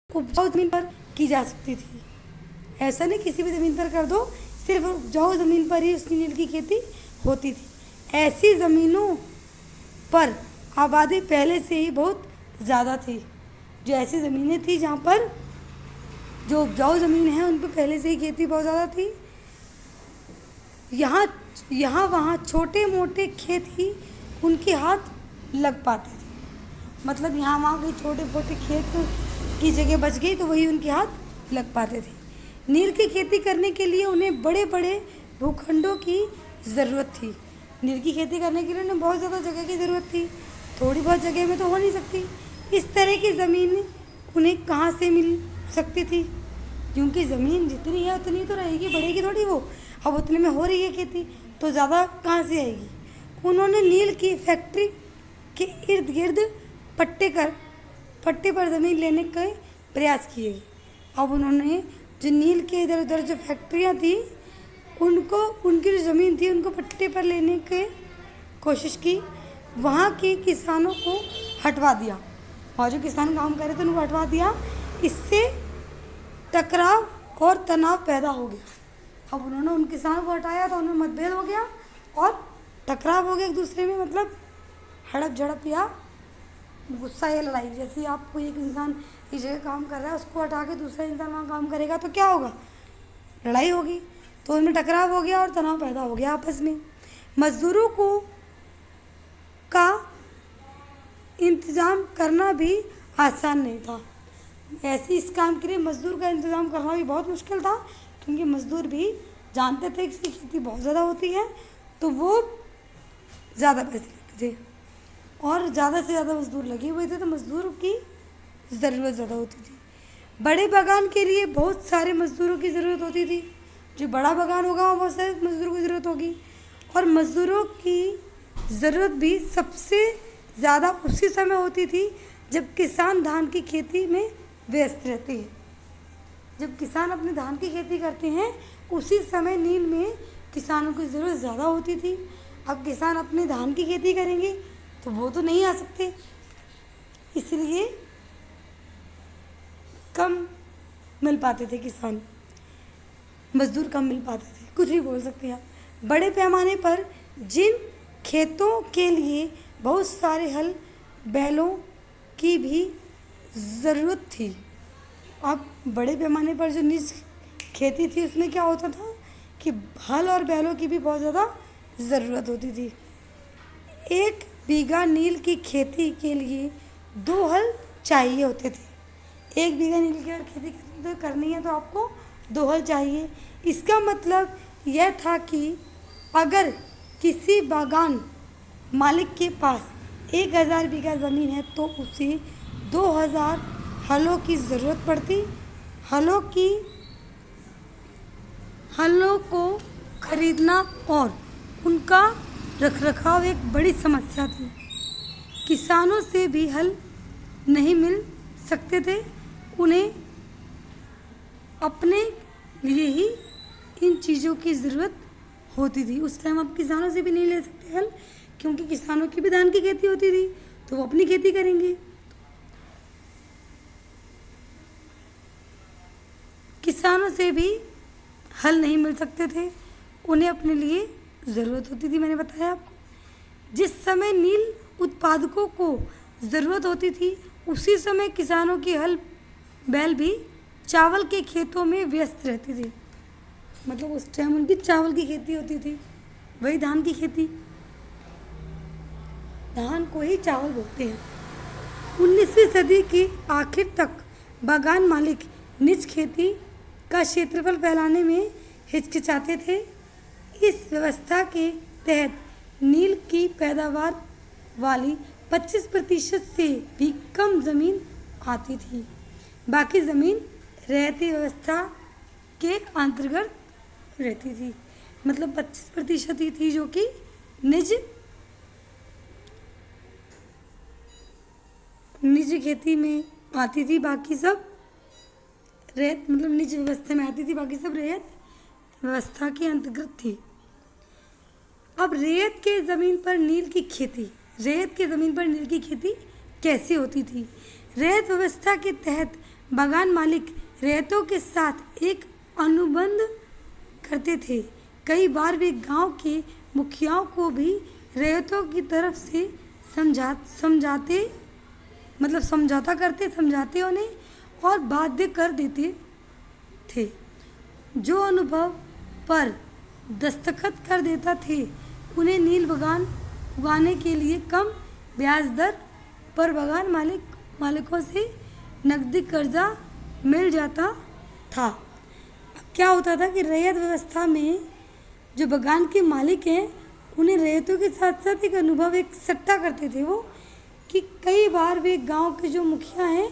Speaker 1: उपजाऊ ज़मीन पर की जा सकती थी। ऐसा नहीं किसी भी ज़मीन पर कर दो, सिर्फ उपजाऊ ज़मीन पर ही उसकी नील की खेती होती थी। ऐसी ज़मीनों पर आबादी पहले से ही बहुत ज़्यादा थी। जो ऐसी ज़मीनें थी जहाँ पर जो उपजाऊ ज़मीन है उन पर पहले से ही खेती बहुत ज़्यादा थी। यहाँ वहाँ छोटे मोटे खेत ही उनके हाथ लग पाते थे। मतलब यहाँ वहाँ कहीं छोटे मोटे खेत की जगह बच गई तो वही उनके हाथ लग पाते थे। नील की खेती करने के लिए उन्हें बड़े बड़े भूखंडों की ज़रूरत थी। नील की खेती करने के लिए उन्हें बहुत ज़्यादा जगह की ज़रूरत थी, थोड़ी बहुत जगह में तो हो नहीं सकती। इस तरह की ज़मीन उन्हें कहाँ से मिल सकती थी? क्योंकि ज़मीन जितनी है उतनी तो रहेगी, बढ़ेगी थोड़ी वो। अब उतने में हो रही है खेती तो ज़्यादा कहाँ से आएगी? उन्होंने नील की फैक्ट्री के इर्द गिर्द पट्टे पर ज़मीन लेने के प्रयास किए। अब उन्होंने जो नील के इधर उधर जो फैक्ट्रियाँ थी उनको, उनकी जो ज़मीन थी उनको पट्टे पर लेने की कोशिश की। वहाँ के किसानों को हटवा दिया और जो किसान काम कर रहे थे उनको हटवा दिया। इससे टकराव और तनाव पैदा हो गया। अब उन्होंने उन किसानों को हटाया तो उनमें मतभेद हो गया और टकराव हो गया एक दूसरे में, मतलब हड़प झड़प या गुस्सा या लड़ाई। जैसे आप कोई एक इंसान इस जगह काम कर रहा है, उसको हटा के दूसरा इंसान वहाँ काम करेगा तो क्या होगा? लड़ाई होगी। तो उनमें टकराव हो गया और तनाव पैदा हो गया आपस में। मजदूरों को का इंतज़ाम करना भी आसान नहीं था। ऐसे इस काम के लिए मजदूर का इंतज़ाम करना भी बहुत मुश्किल था, क्योंकि मजदूर भी जानते थे कि इसकी खेती बहुत ज़्यादा होती है तो वो ज़्यादा पैसे लेते थे और ज़्यादा से ज़्यादा मजदूर लगे हुए थे तो मजदूरों की ज़रूरत ज़्यादा होती थी। बड़े बागान के लिए बहुत सारे मजदूरों की ज़रूरत होती थी। जो बड़ा बागान होगा वहाँ बहुत सारे मजदूरों की ज़रूरत होगी और मजदूरों की ज़रूरत भी सबसे ज़्यादा उसी समय होती थी जब किसान धान की खेती में व्यस्त रहते हैं। जब किसान अपने धान की खेती करते हैं उसी समय नील में किसानों की ज़रूरत ज़्यादा होती थी। अब किसान अपने धान की खेती करेंगे तो वो तो नहीं आ सकते, इसलिए कम मिल पाते थे किसान, मजदूर कम मिल पाते थे, कुछ भी बोल सकते हैं आप। बड़े पैमाने पर जिन खेतों के लिए बहुत सारे हल बैलों की भी ज़रूरत थी। अब बड़े पैमाने पर जो निज खेती थी उसमें क्या होता था कि हल और बैलों की भी बहुत ज़्यादा ज़रूरत होती थी। 1 बीघा नील की खेती के लिए 2 हल चाहिए होते थे। 1 बीघा नील की अगर खेती करनी है तो आपको 2 हल चाहिए। इसका मतलब यह था कि अगर किसी बागान मालिक के पास 1000 बीघा ज़मीन है तो उसे 2000 हलों की ज़रूरत पड़ती। हलों की हलों को खरीदना और उनका रखरखाव एक बड़ी समस्या थी। किसानों से भी हल नहीं मिल सकते थे। उन्हें अपने लिए ही इन चीज़ों की ज़रूरत होती थी। उस टाइम आप किसानों से भी नहीं ले सकते हल, क्योंकि किसानों की भी धान की खेती होती थी, तो वो अपनी खेती करेंगे। किसानों से भी हल नहीं मिल सकते थे, उन्हें अपने लिए ज़रूरत होती थी। मैंने बताया आपको, जिस समय नील उत्पादकों को ज़रूरत होती थी, उसी समय किसानों की हल बैल भी चावल के खेतों में व्यस्त रहती थी। मतलब उस टाइम उनकी चावल की खेती होती थी, वही धान की खेती, धान को ही चावल बोलते हैं। 19वीं सदी के आखिर तक बागान मालिक निज खेती का क्षेत्रफल फैलाने में हिचकिचाते थे। इस व्यवस्था के तहत नील की पैदावार वाली 25% से भी कम ज़मीन आती थी। बाकी ज़मीन रैयती व्यवस्था के अंतर्गत रहती थी। मतलब 25% ही थी जो कि निज खेती में आती थी, बाकी सब रैयत मतलब निज व्यवस्था में आती थी, बाकी सब रैयत व्यवस्था के अंतर्गत थी। अब रैयत के ज़मीन पर नील की खेती कैसे होती थी? रैयत व्यवस्था के तहत बागान मालिक रैयतों के साथ एक अनुबंध करते थे। कई बार वे गांव के मुखियाओं को भी रैयतों की तरफ से समझाते उन्हें और बाध्य कर देते थे। जो अनुभव पर दस्तखत कर देता थे, उन्हें नील बागान उगाने के लिए कम ब्याज दर पर बागान मालिकों से नकदी कर्जा मिल जाता था। क्या होता था कि रैयत व्यवस्था में जो बागान के मालिक हैं, उन्हें रैयतों के साथ साथ एक अनुभव, एक सट्टा करते थे वो, कि कई बार वे गांव के जो मुखिया हैं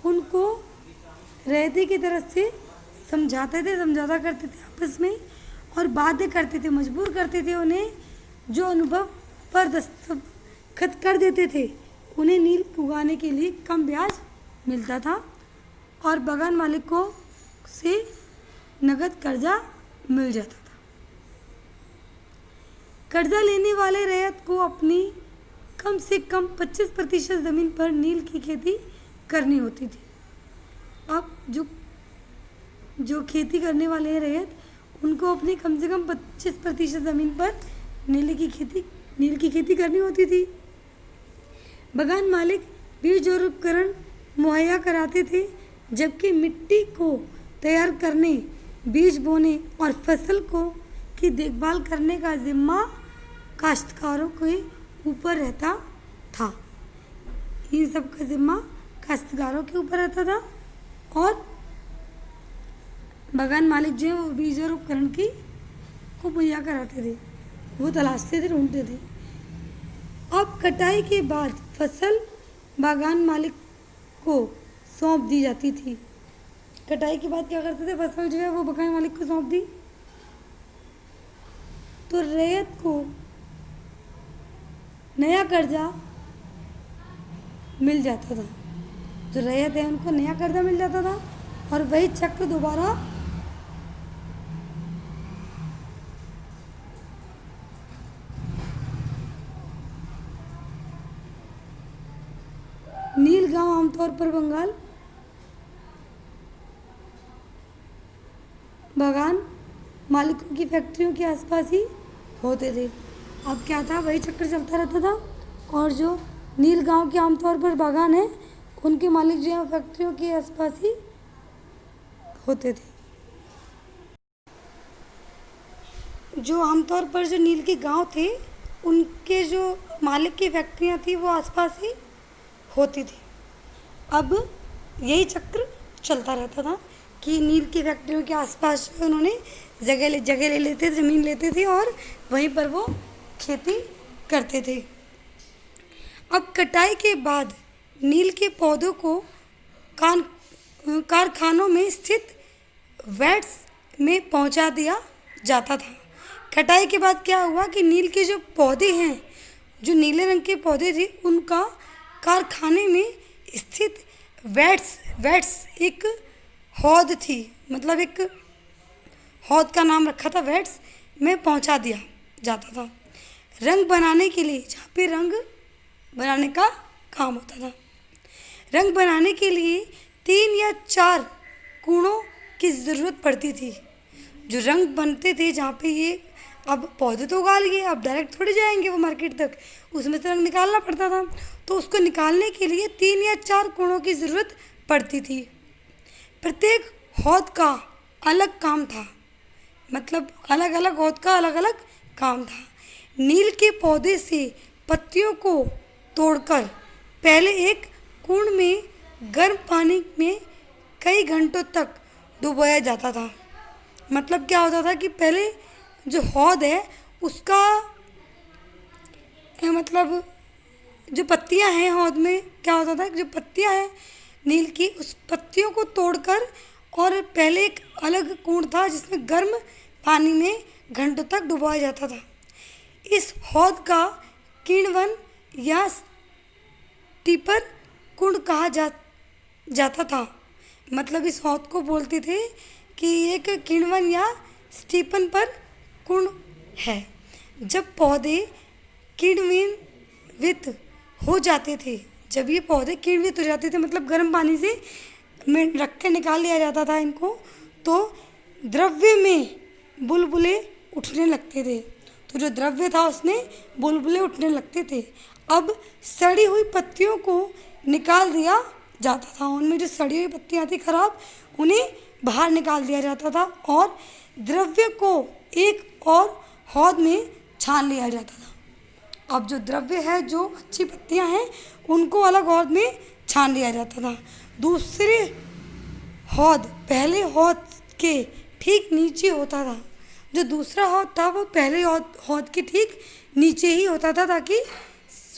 Speaker 1: उनको रैयती की तरफ से समझाता करते थे आपस में, और बाध्य करते थे, मजबूर करते थे उन्हें। जो अनुभव पर दस्तखत कर देते थे, उन्हें नील उगाने के लिए कम ब्याज मिलता था और बागान मालिकों से नगद कर्जा मिल जाता था। कर्जा लेने वाले रैयत को अपनी कम से कम 25% ज़मीन पर नील की खेती करनी होती थी। अब जो खेती करने वाले हैं रैयत, उनको अपनी कम से कम 25% ज़मीन पर नील की खेती करनी होती थी। बागान मालिक बीज और उपकरण मुहैया कराते थे, जबकि मिट्टी को तैयार करने, बीज बोने और फसल की देखभाल करने का जिम्मा काश्तकारों के ऊपर रहता था। इन सब का जिम्मा काश्तकारों के ऊपर रहता था और बागान मालिक जो है वो बीज और उपकरण को मुहैया कराते थे, वो तलाशते थे, ढूंढते थे। अब कटाई के बाद फसल बागान मालिक को सौंप दी जाती थी। कटाई के बाद क्या करते थे, फसल जो है वो बागान मालिक को सौंप दी, तो रैयत को नया कर्जा मिल जाता था। जो रैयत है उनको नया कर्जा मिल जाता था और वही चक्र दोबारा नील गांव आमतौर पर बंगाल बागान मालिकों की फैक्ट्रियों के आसपास ही होते थे। अब क्या था, वही चक्कर चलता रहता था और जो नील गांव के आमतौर पर बागान है, उनके मालिक जो है फैक्ट्रियों के आसपास ही होते थे। जो आमतौर पर जो नील के गांव थे, उनके जो मालिक की फैक्ट्रियां थी वो आसपास ही होती थी। अब यही चक्र चलता रहता था कि नील की फैक्ट्रियों के आसपास उन्होंने जगह ले लेते, ज़मीन लेते थे और वहीं पर वो खेती करते थे। अब कटाई के बाद नील के पौधों को कारखानों में स्थित में पहुंचा दिया जाता था। कटाई के बाद क्या हुआ कि नील के जो पौधे हैं, जो नीले रंग के पौधे थे, उनका कारखाने में स्थित वैट्स एक हौद थी, मतलब एक हौद का नाम रखा था वैट्स, में पहुंचा दिया जाता था। रंग बनाने के लिए, जहाँ पे रंग बनाने का काम होता था, रंग बनाने के लिए 3 या 4 कूड़ों की ज़रूरत पड़ती थी। जो रंग बनते थे, जहाँ पे ये अब पौधे तो उगा लिए, अब डायरेक्ट थोड़ी जाएंगे वो मार्केट तक, उसमें से रंग निकालना पड़ता था। तो उसको निकालने के लिए 3 या 4 कूड़ों की ज़रूरत पड़ती थी। प्रत्येक हौद का अलग काम था, मतलब अलग अलग हौद का अलग अलग काम था। नील के पौधे से पत्तियों को तोड़कर पहले एक कुंड में गर्म पानी में कई घंटों तक डुबोया जाता था। मतलब क्या होता था कि पहले जो हौद है उसका मतलब जो पत्तियां हैं हौद में, क्या होता था कि जो पत्तियां हैं नील की, उस पत्तियों को तोड़कर और पहले एक अलग कुंड था जिसमें गर्म पानी में घंटों तक डुबोया जाता था। इस हौद का किण्वन या स्टीपर कुंड कहा जाता था। मतलब इस हौद को बोलते थे कि एक किण्वन या स्टीपन पर कुंड है। जब पौधे किण्वित हो जाते थे, जब ये पौधे किण्वित हो जाते थे, मतलब गर्म पानी से में रख के निकाल लिया जाता था इनको, तो द्रव्य में बुलबुले उठने लगते थे। तो जो द्रव्य था उसमें बुलबुले उठने लगते थे। अब सड़ी हुई पत्तियों को निकाल दिया जाता था। उनमें जो सड़ी हुई पत्तियाँ थी खराब, उन्हें बाहर निकाल दिया जाता था और द्रव्य को एक और हौद में छान लिया जाता था। अब जो द्रव्य है, जो अच्छी पत्तियाँ हैं, उनको अलग हौद में छान लिया जाता था। दूसरे हौद पहले हौद के ठीक नीचे होता था। जो दूसरा हौद था वो पहले हौद के ठीक नीचे ही होता था, ताकि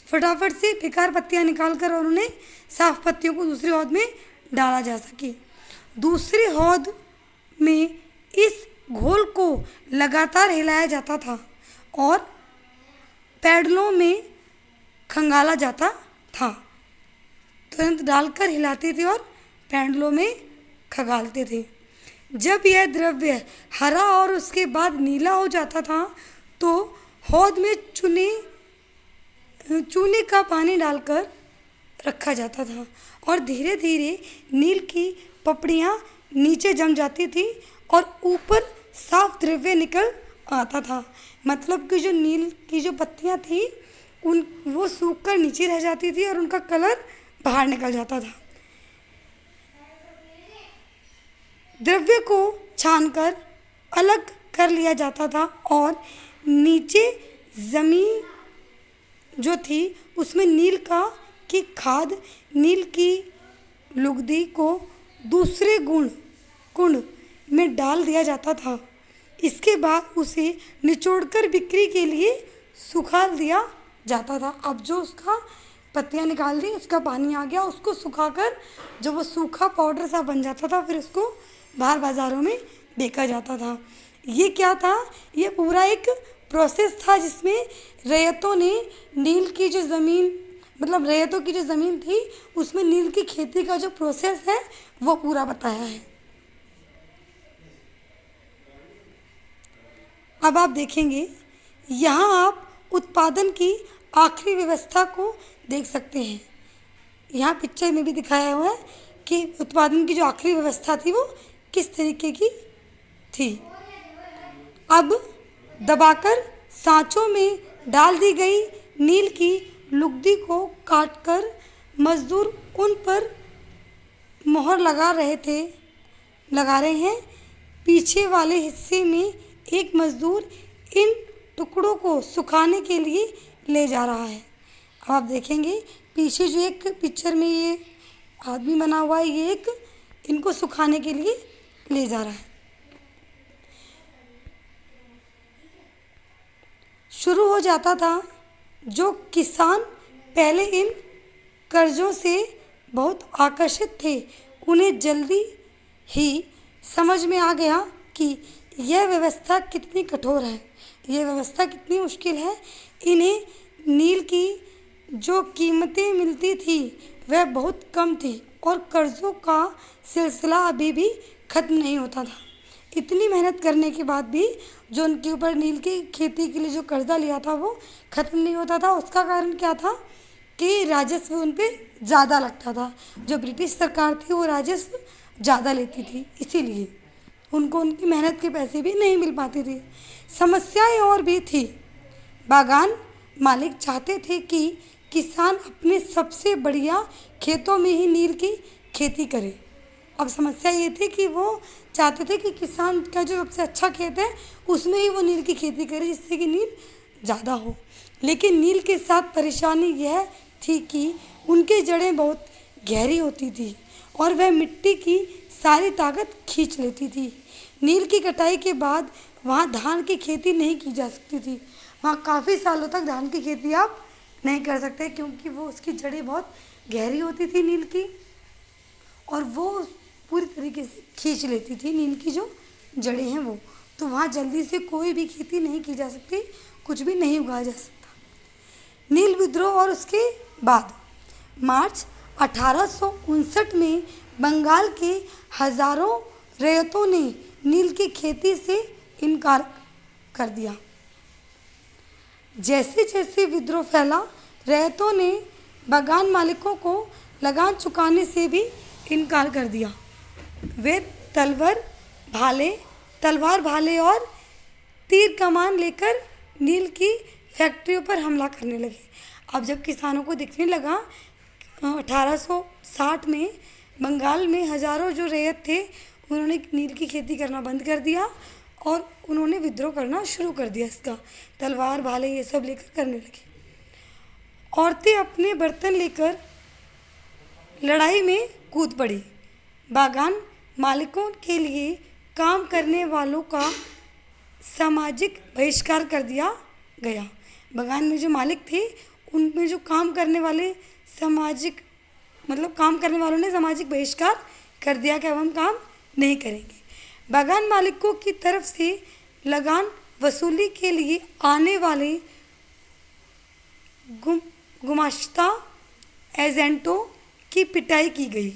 Speaker 1: फटाफट से बेकार पत्तियां निकाल कर और उन्हें साफ पत्तियों को दूसरे हौद में डाला जा सके। दूसरे हौद में इस घोल को लगातार हिलाया जाता था और पैडलों में खंगाला जाता था। तुरंत डालकर हिलाते थे और पैडलों में खंगालते थे। जब यह द्रव्य हरा और उसके बाद नीला हो जाता था, तो हौद में चूने का पानी डालकर रखा जाता था और धीरे धीरे नील की पपड़ियाँ नीचे जम जाती थी और ऊपर साफ द्रव्य निकल आता था। मतलब कि जो नील की जो पत्तियाँ थी वो सूख कर नीचे रह जाती थी और उनका कलर बाहर निकल जाता था। द्रव्य को छानकर अलग कर लिया जाता था और नीचे ज़मीन जो थी उसमें नील की खाद, नील की लुगदी को दूसरे कुंड में डाल दिया जाता था। इसके बाद उसे निचोड़कर बिक्री के लिए सुखा दिया जाता था। अब जो उसका पत्तियाँ निकाल दी, उसका पानी आ गया, उसको सुखाकर जो वो सूखा पाउडर सा बन जाता था, फिर उसको बाहर बाज़ारों में बेचा जाता था। ये क्या था? ये पूरा एक प्रोसेस था जिसमें रैयतों ने नील की जो ज़मीन, मतलब रैयतों की जो ज़मीन थी उसमें नील की खेती का जो प्रोसेस है वो पूरा बताया है। अब आप देखेंगे, यहाँ आप उत्पादन की आखिरी व्यवस्था को देख सकते हैं। यहाँ पिक्चर में भी दिखाया हुआ है कि उत्पादन की जो आखिरी व्यवस्था थी वो किस तरीके की थी। अब दबाकर सांचों में डाल दी गई नील की लुगदी को काटकर मजदूर उन पर मोहर लगा रहे हैं। पीछे वाले हिस्से में एक मजदूर इन टुकड़ों को सुखाने के लिए ले जा रहा है। अब आप देखेंगे पीछे जो एक पिक्चर में ये आदमी बना हुआ है, ये एक इनको सुखाने के लिए ले जा रहा है। शुरू हो जाता था। जो किसान पहले इन कर्जों से बहुत आकर्षित थे, उन्हें जल्दी ही समझ में आ गया कि यह व्यवस्था कितनी कठोर है, यह व्यवस्था कितनी मुश्किल है। इन्हें नील की जो कीमतें मिलती थी वह बहुत कम थी और कर्ज़ों का सिलसिला अभी भी ख़त्म नहीं होता था। इतनी मेहनत करने के बाद भी जो उनके ऊपर नील की खेती के लिए जो कर्जा लिया था वो ख़त्म नहीं होता था। उसका कारण क्या था कि राजस्व उन पे ज़्यादा लगता था। जो ब्रिटिश सरकार थी वो राजस्व ज़्यादा लेती थी, इसीलिए उनको उनकी मेहनत के पैसे भी नहीं मिल पाते थे। समस्याएं और भी थी। बागान मालिक चाहते थे कि किसान अपने सबसे बढ़िया खेतों में ही नील की खेती करे। अब समस्या ये थी कि वो चाहते थे कि किसान का जो सबसे अच्छा खेत है उसमें ही वो नील की खेती करे, जिससे कि नील ज़्यादा हो। लेकिन नील के साथ परेशानी यह थी कि उनकी जड़ें बहुत गहरी होती थी और वह मिट्टी की सारी ताकत खींच लेती थी। नील की कटाई के बाद वहाँ धान की खेती नहीं की जा सकती थी। वहाँ काफ़ी सालों तक धान की खेती आप नहीं कर सकते, क्योंकि वो उसकी जड़ें बहुत गहरी होती थी नील की, और वो पूरी तरीके से खींच लेती थी नील की जो जड़ें हैं वो। तो वहाँ जल्दी से कोई भी खेती नहीं की जा सकती, कुछ भी नहीं उगाया जा सकता। नील विद्रोह और उसके बाद मार्च 1859 में बंगाल के हजारों रैयतों ने नील की खेती से इनकार कर दिया। जैसे जैसे विद्रोह फैला, रैयतों ने बागान मालिकों को लगान चुकाने से भी इनकार कर दिया। वे तलवार भाले और तीर कमान लेकर नील की फैक्ट्रियों पर हमला करने लगे। अब जब किसानों को दिखने लगा 1860 में बंगाल में हजारों जो रैयत थे उन्होंने नील की खेती करना बंद कर दिया और उन्होंने विद्रोह करना शुरू कर दिया। इसका तलवार भाले ये सब लेकर करने लगे। औरतें अपने बर्तन लेकर लड़ाई में कूद पड़ी। बागान मालिकों के लिए काम करने वालों का सामाजिक बहिष्कार कर दिया गया। बागान में जो मालिक थे उनमें जो काम करने वाले काम करने वालों ने सामाजिक बहिष्कार कर दिया कि अब हम काम नहीं करेंगे। बागान मालिकों की तरफ से लगान वसूली के लिए आने वाले गुमाश्ता एजेंटों की पिटाई की गई।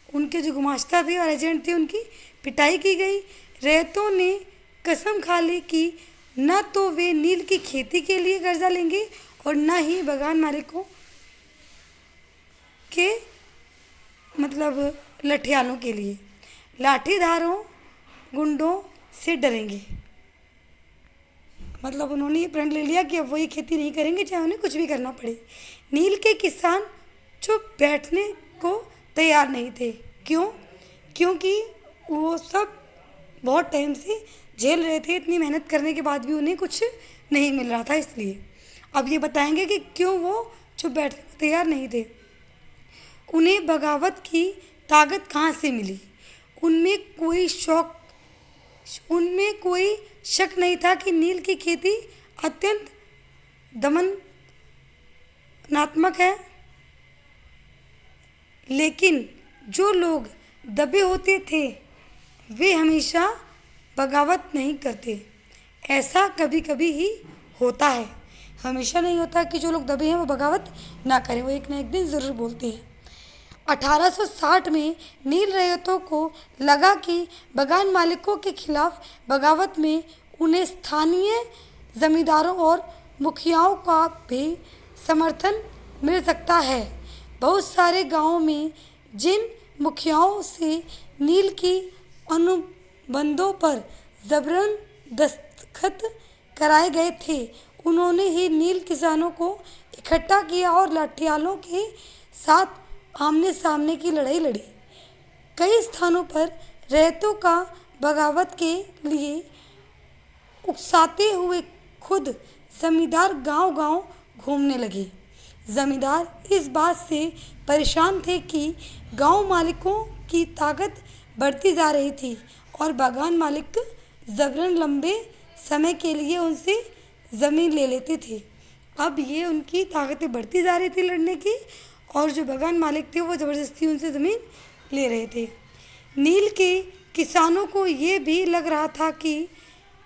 Speaker 1: उनके जो गुमाश्ता थे और एजेंट थे उनकी पिटाई की गई। रैयतों ने कसम खा ली कि न तो वे नील की खेती के लिए कर्जा लेंगे और न ही बागान मालिकों के लठियालों के लिए लाठीधारों गुंडों से डरेंगे। उन्होंने ये प्रण ले लिया कि अब वो ये खेती नहीं करेंगे चाहे उन्हें कुछ भी करना पड़े। नील के किसान चुप बैठने को तैयार नहीं थे। क्यों? क्योंकि वो सब बहुत टाइम से झेल रहे थे, इतनी मेहनत करने के बाद भी उन्हें कुछ नहीं मिल रहा था। इसलिए अब ये बताएंगे कि क्यों वो चुप बैठने को तैयार नहीं थे। उन्हें बगावत की ताकत कहाँ से मिली? उनमें कोई शक नहीं था कि नील की खेती अत्यंत दमनात्मक है, लेकिन जो लोग दबे होते थे वे हमेशा बगावत नहीं करते। ऐसा कभी कभी ही होता है, हमेशा नहीं होता कि जो लोग दबे हैं वो बगावत ना करें, वो एक ना एक दिन ज़रूर बोलते हैं। 1860 में नील रैयतों को लगा कि बागान मालिकों के खिलाफ बगावत में उन्हें स्थानीय जमींदारों और मुखियाओं का भी समर्थन मिल सकता है। बहुत सारे गांवों में जिन मुखियाओं से नील की अनुबंधों पर जबरन दस्तखत कराए गए थे, उन्होंने ही नील किसानों को इकट्ठा किया और लाठियालों के साथ आमने सामने की लड़ाई लड़ी। कई स्थानों पर रैयतों का बगावत के लिए उकसाते हुए खुद जमींदार गांव-गांव घूमने लगे। जमींदार इस बात से परेशान थे कि गांव मालिकों की ताकत बढ़ती जा रही थी और बागान मालिक जबरन लंबे समय के लिए उनसे ज़मीन ले लेते थे। अब ये उनकी ताकतें बढ़ती जा रही थी लड़ने की, और जो बागान मालिक थे वो ज़बरदस्ती उनसे ज़मीन ले रहे थे। नील के किसानों को ये भी लग रहा था कि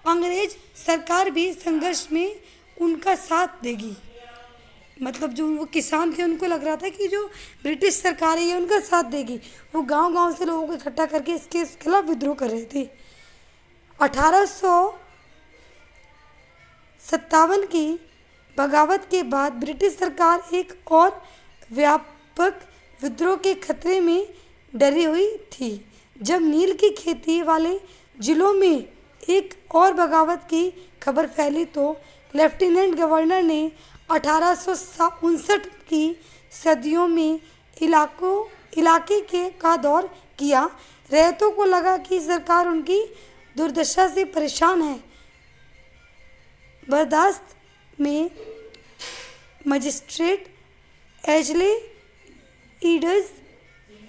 Speaker 1: अंग्रेज सरकार भी संघर्ष में उनका साथ देगी। मतलब जो वो किसान थे उनको लग रहा था कि जो ब्रिटिश सरकार है ये उनका साथ देगी। वो गांव-गांव से लोगों को इकट्ठा करके इसके खिलाफ विद्रोह कर रहे थे। 1857 की बगावत के बाद ब्रिटिश सरकार एक और व्यापक विद्रोह के खतरे में डरी हुई थी। जब नील की खेती वाले जिलों में एक और बगावत की खबर फैली तो लेफ्टिनेंट गवर्नर ने 1859 की सदियों में इलाके का दौर किया। रैयतों को लगा कि सरकार उनकी दुर्दशा से परेशान है। बर्दाश्त में मजिस्ट्रेट एजले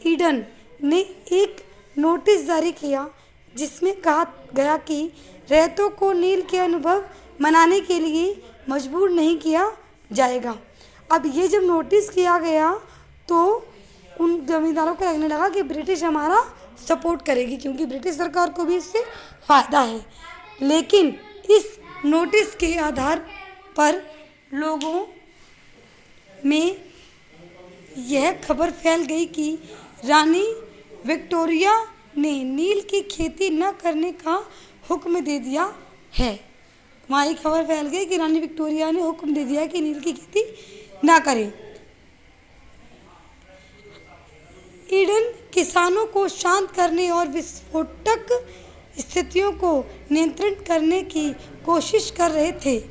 Speaker 1: ईडन ने एक नोटिस जारी किया जिसमें कहा गया कि रैयतों को नील के अनुभव मनाने के लिए मजबूर नहीं किया जाएगा। अब ये जब नोटिस किया गया तो उन जमींदारों को लगने लगा कि ब्रिटिश हमारा सपोर्ट करेगी क्योंकि ब्रिटिश सरकार को भी इससे फ़ायदा है। लेकिन इस नोटिस के आधार पर लोगों में यह खबर फैल गई कि रानी विक्टोरिया ने नील की खेती न करने का हुक्म दे दिया है। वहाँ ये खबर फैल गई कि रानी विक्टोरिया ने हुक्म दे दिया कि नील की खेती ना करें। ईडन किसानों को शांत करने और विस्फोटक स्थितियों को नियंत्रित करने की कोशिश कर रहे थे।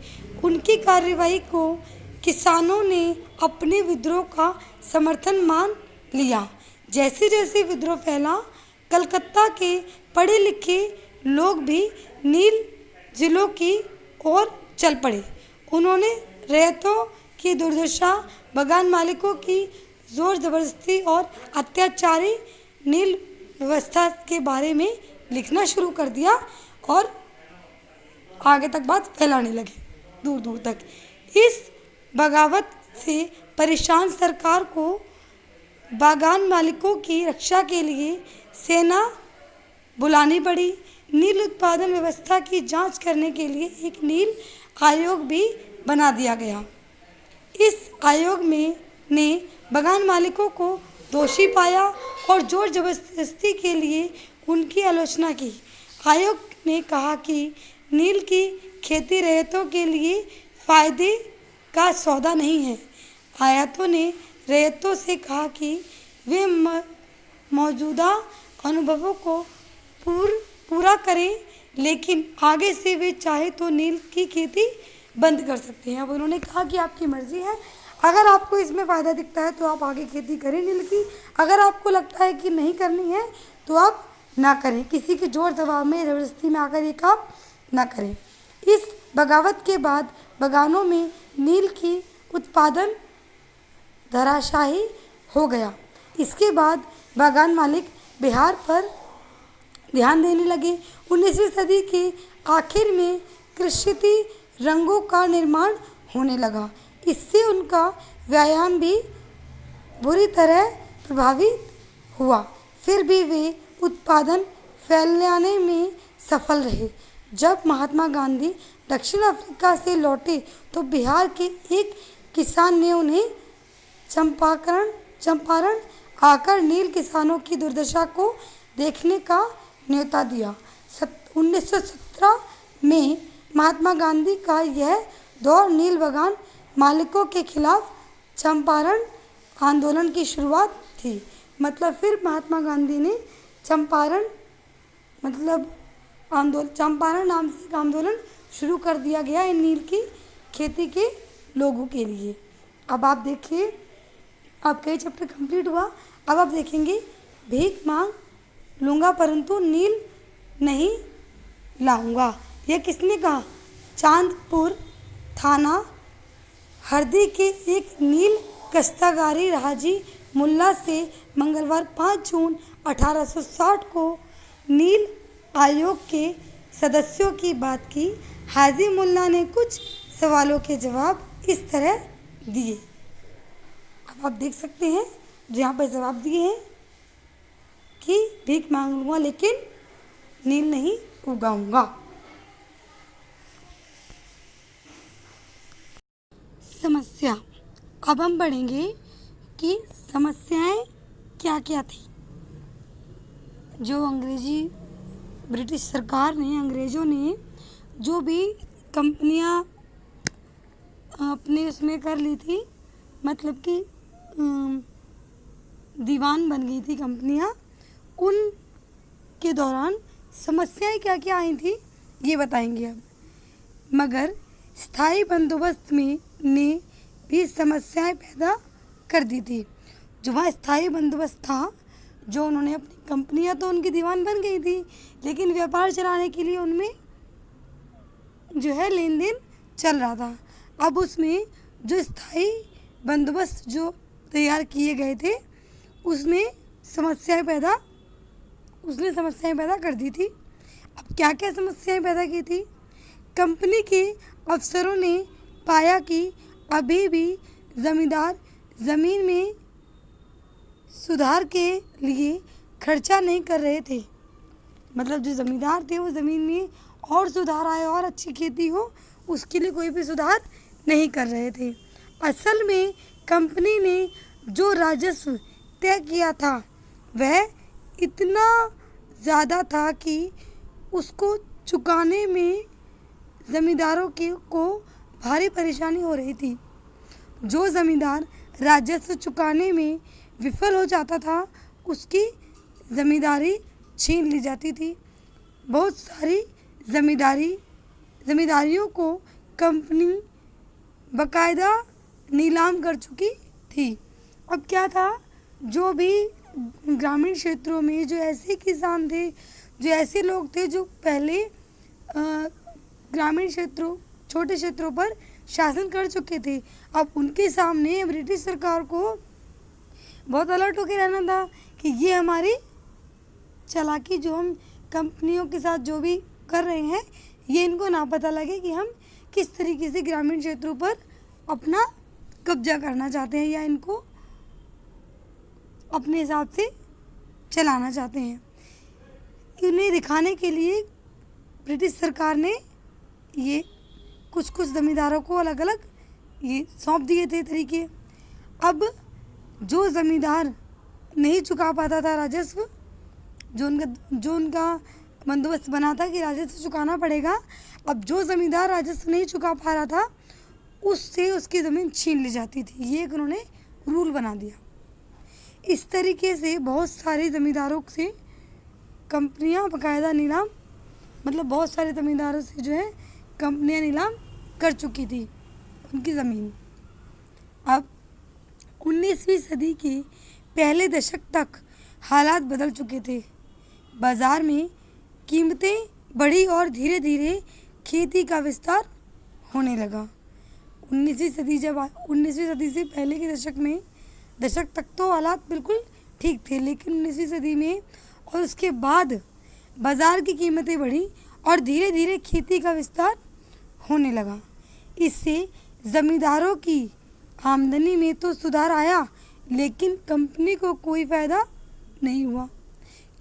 Speaker 1: उनकी कार्रवाई को किसानों ने अपने विद्रोह का समर्थन मान लिया। जैसे जैसे विद्रोह फैला, कलकत्ता के पढ़े लिखे लोग भी नील जिलों की ओर चल पड़े। उन्होंने रैयतों की दुर्दशा, बगान मालिकों की जोर जबरदस्ती और अत्याचारी नील व्यवस्था के बारे में लिखना शुरू कर दिया और आगे तक बात फैलाने लगे दूर दूर तक। इस बगावत से परेशान सरकार को बागान मालिकों की रक्षा के लिए सेना बुलानी पड़ी। नील उत्पादन व्यवस्था की जांच करने के लिए एक नील आयोग भी बना दिया गया। इस आयोग ने बागान मालिकों को दोषी पाया और जोर जबरदस्ती के लिए उनकी आलोचना की। आयोग ने कहा कि नील की खेती रैयतों के लिए फ़ायदे का सौदा नहीं है। आयातों ने रैयतों से कहा कि वे मौजूदा अनुभवों को पूरा करें, लेकिन आगे से वे चाहे तो नील की खेती बंद कर सकते हैं। अब उन्होंने कहा कि आपकी मर्ज़ी है, अगर आपको इसमें फ़ायदा दिखता है तो आप आगे खेती करें नील की, अगर आपको लगता है कि नहीं करनी है तो आप ना करें। किसी के जोर दबाव में ज़बरदस्ती में आकर ये काम ना करें। इस बगावत के बाद बागानों में नील की उत्पादन धराशायी हो गया। इसके बाद बागान मालिक बिहार पर ध्यान देने लगे। 19वीं सदी के आखिर में कृषि रंगों का निर्माण होने लगा। इससे उनका व्यायाम भी बुरी तरह प्रभावित हुआ। फिर भी वे उत्पादन फैलाने में सफल रहे। जब महात्मा गांधी दक्षिण अफ्रीका से लौटे तो बिहार के एक किसान ने उन्हें चंपारण आकर नील किसानों की दुर्दशा को देखने का न्योता दिया। 1917 में महात्मा गांधी का यह दौर नील बागान मालिकों के खिलाफ चंपारण आंदोलन की शुरुआत थी। मतलब फिर महात्मा गांधी ने चंपारण नाम से एक आंदोलन शुरू कर दिया गया इन नील की खेती के लोगों के लिए। अब आप देखिए, आपका ये चैप्टर कंप्लीट हुआ। अब आप देखेंगे भीख मांग लूँगा परंतु नील नहीं लाऊंगा। यह किसने कहा? चांदपुर थाना हरदी के एक नील कश्तकारी हाजी मुल्ला से मंगलवार 5 जून 1860 को नील आयोग के सदस्यों की बात की। हाजी मुल्ला ने कुछ सवालों के जवाब इस तरह दिए। अब आप देख सकते हैं जो यहाँ पर जवाब दिए हैं कि भीख मांग लूँगा लेकिन नील नहीं उगाऊंगा। समस्या। अब हम पढ़ेंगे कि समस्याएं क्या क्या थी। जो ब्रिटिश सरकार ने, अंग्रेज़ों ने जो भी कंपनियां अपने उसमें कर ली थी, मतलब कि दीवान बन गई थी कंपनियां, उनके दौरान समस्याएं क्या क्या आई थी ये बताएंगे अब। मगर स्थायी बंदोबस्त में ने भी समस्याएं पैदा कर दी थी। जो वहाँ स्थायी बंदोबस्त था, जो उन्होंने अपनी कंपनियां तो उनकी दीवान बन गई थी, लेकिन व्यापार चलाने के लिए उनमें जो है लेन देन चल रहा था। अब उसमें जो स्थायी बंदोबस्त जो तैयार किए गए थे उसने समस्याएं पैदा कर दी थी। अब क्या क्या समस्याएं पैदा की थी? कंपनी के अफसरों ने पाया कि अभी भी जमींदार ज़मीन में सुधार के लिए खर्चा नहीं कर रहे थे। मतलब जो ज़मींदार थे वो ज़मीन में और सुधार आए और अच्छी खेती हो, उसके लिए कोई भी सुधार नहीं कर रहे थे। असल में कंपनी ने जो राजस्व तय किया था वह इतना ज़्यादा था कि उसको चुकाने में ज़मींदारों को भारी परेशानी हो रही थी। जो ज़मींदार राजस्व चुकाने में विफल हो जाता था उसकी ज़मींदारी छीन ली जाती थी। बहुत सारी ज़मींदारियों को कंपनी बाकायदा नीलाम कर चुकी थी। अब क्या था, जो भी ग्रामीण क्षेत्रों में जो ऐसे किसान थे, जो ऐसे लोग थे जो पहले ग्रामीण क्षेत्रों, छोटे क्षेत्रों पर शासन कर चुके थे, अब उनके सामने ब्रिटिश सरकार को बहुत अलर्ट होकर रहना था कि ये हमारी चालाकी जो हम कंपनियों के साथ जो भी कर रहे हैं, ये इनको ना पता लगे कि हम किस तरीके से ग्रामीण क्षेत्रों पर अपना कब्जा करना चाहते हैं या इनको अपने हिसाब से चलाना चाहते हैं। उन्हें दिखाने के लिए ब्रिटिश सरकार ने ये कुछ ज़मींदारों को अलग अलग ये सौंप दिए थे तरीके। अब जो ज़मींदार नहीं चुका पाता था राजस्व, जो उनका बंदोबस्त बना था कि राजस्व चुकाना पड़ेगा, अब जो ज़मींदार राजस्व नहीं चुका पा रहा था उससे उसकी ज़मीन छीन ली जाती थी। ये एक उन्होंने रूल बना दिया। इस तरीके से बहुत सारे ज़मींदारों से कंपनियां बाकायदा नीलाम, मतलब बहुत सारे ज़मींदारों से जो है कंपनियां नीलाम कर चुकी थी उनकी ज़मीन। अब 19वीं सदी के पहले दशक तक हालात बदल चुके थे। बाज़ार में कीमतें बढ़ी और धीरे धीरे खेती का विस्तार होने लगा। 19वीं सदी से पहले के दशक तक तो हालात बिल्कुल ठीक थे, लेकिन 19वीं सदी में और उसके बाद बाज़ार की कीमतें बढ़ी और धीरे धीरे खेती का विस्तार होने लगा। इससे ज़मींदारों की आमदनी में तो सुधार आया, लेकिन कंपनी को कोई फ़ायदा नहीं हुआ,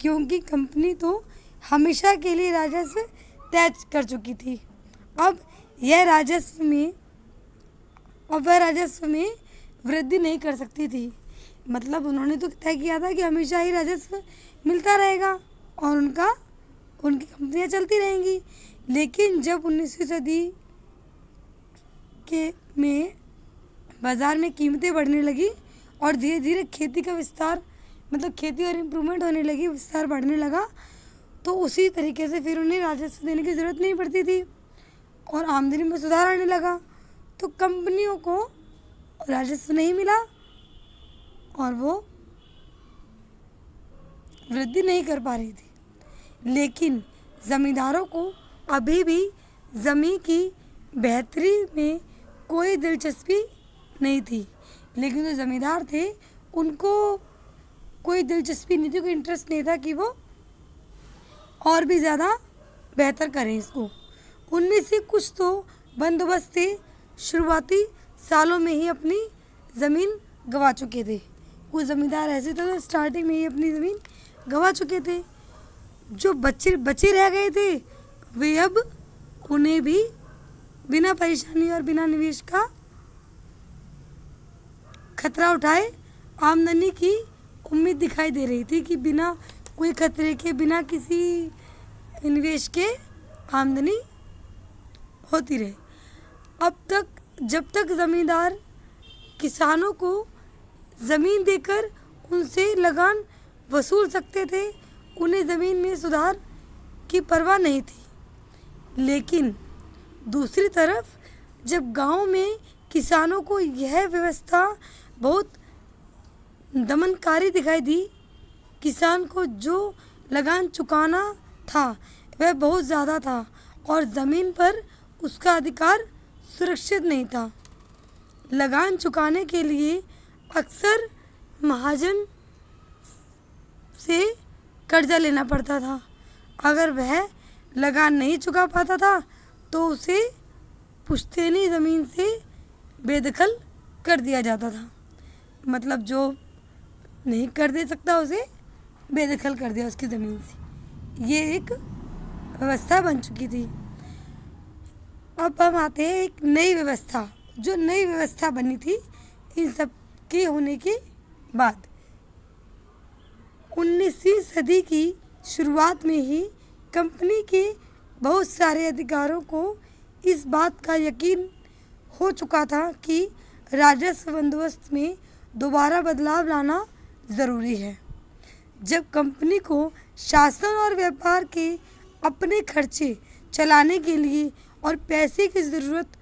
Speaker 1: क्योंकि कंपनी तो हमेशा के लिए राजस्व तय कर चुकी थी। अब वह राजस्व में वृद्धि नहीं कर सकती थी। मतलब उन्होंने तो तय किया था कि हमेशा ही राजस्व मिलता रहेगा और उनकी कंपनियां चलती रहेंगी। लेकिन जब 19वीं सदी में बाज़ार में कीमतें बढ़ने लगी और धीरे धीरे खेती का विस्तार, मतलब खेती और इम्प्रूवमेंट होने लगी, विस्तार बढ़ने लगा, तो उसी तरीके से फिर उन्हें राजस्व देने की ज़रूरत नहीं पड़ती थी और आमदनी में सुधार आने लगा। तो कंपनियों को राजस्व नहीं मिला और वो वृद्धि नहीं कर पा रही थी। लेकिन ज़मींदारों को अभी भी ज़मीन की बेहतरी में कोई दिलचस्पी नहीं थी। लेकिन जो ज़मींदार थे उनको कोई दिलचस्पी नहीं थी, कोई इंटरेस्ट नहीं था कि वो और भी ज़्यादा बेहतर करें इसको। उनमें से कुछ तो बंदोबस्त थे, शुरुआती सालों में ही अपनी ज़मीन गंवा चुके थे। कुछ ज़मींदार ऐसे थे जो स्टार्टिंग में ही अपनी ज़मीन गंवा चुके थे। जो बच्चे बचे रह गए थे वे अब उन्हें भी बिना परेशानी और बिना निवेश का खतरा उठाए आमदनी की उम्मीद दिखाई दे रही थी कि बिना कोई खतरे के, बिना किसी निवेश के आमदनी होती रहे। अब तक जब तक ज़मींदार किसानों को ज़मीन देकर उनसे लगान वसूल सकते थे, उन्हें ज़मीन में सुधार की परवाह नहीं थी। लेकिन दूसरी तरफ जब गांव में किसानों को यह व्यवस्था बहुत दमनकारी दिखाई दी, किसान को जो लगान चुकाना था वह बहुत ज़्यादा था और ज़मीन पर उसका अधिकार सुरक्षित नहीं था। लगान चुकाने के लिए अक्सर महाजन से कर्जा लेना पड़ता था। अगर वह लगान नहीं चुका पाता था तो उसे पुश्तैनी ज़मीन से बेदखल कर दिया जाता था। मतलब जो नहीं कर दे सकता उसे बेदखल कर दिया उसकी ज़मीन से। ये एक व्यवस्था बन चुकी थी। अब हम आते हैं एक नई व्यवस्था, जो नई व्यवस्था बनी थी इन सब के होने के बाद। 19वीं सदी की शुरुआत में ही कंपनी के बहुत सारे अधिकारों को इस बात का यकीन हो चुका था कि राजस्व बंदोबस्त में दोबारा बदलाव लाना ज़रूरी है। जब कंपनी को शासन और व्यापार के अपने खर्चे चलाने के लिए और पैसे की ज़रूरत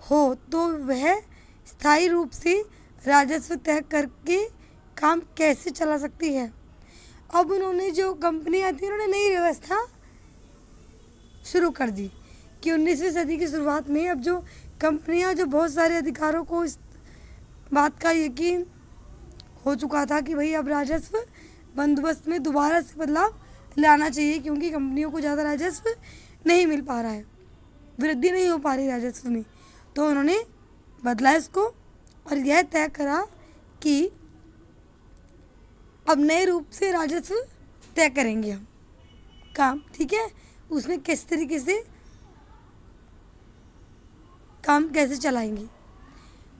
Speaker 1: हो तो वह स्थायी रूप से राजस्व तय करके काम कैसे चला सकती है। अब उन्होंने जो कंपनियां थी उन्होंने नई व्यवस्था शुरू कर दी कि 19वीं सदी की शुरुआत में अब जो कंपनियां जो बहुत सारे अधिकारों को इस बात का यकीन हो चुका था कि भाई अब राजस्व बंदोबस्त में दोबारा से बदलाव लाना चाहिए, क्योंकि कंपनियों को ज़्यादा राजस्व नहीं मिल पा रहा है, वृद्धि नहीं हो पा रही राजस्व में। तो उन्होंने बदला इसको और यह तय करा कि अब नए रूप से राजस्व तय करेंगे हम काम, ठीक है। उसमें किस तरीके से काम कैसे चलाएंगे।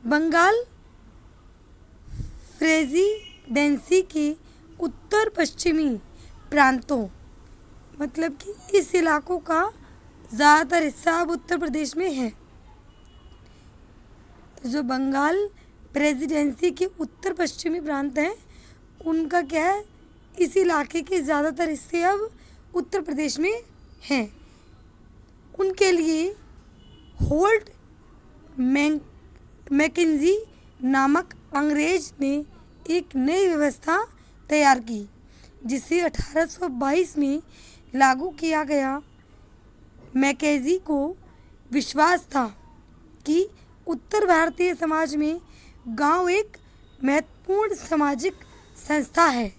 Speaker 1: बंगाल प्रेसिडेंसी के उत्तर पश्चिमी प्रांतों, मतलब कि इस इलाकों का ज़्यादातर हिस्सा अब उत्तर प्रदेश में है। जो बंगाल प्रेसिडेंसी के उत्तर पश्चिमी प्रांत हैं उनका क्या है, इस इलाके के ज़्यादातर हिस्से अब उत्तर प्रदेश में हैं। उनके लिए होल्ट मैकेंजी नामक अंग्रेज ने एक नई व्यवस्था तैयार की जिसे 1822 में लागू किया गया। मैकेंजी को विश्वास था कि उत्तर भारतीय समाज में गांव एक महत्वपूर्ण सामाजिक संस्था है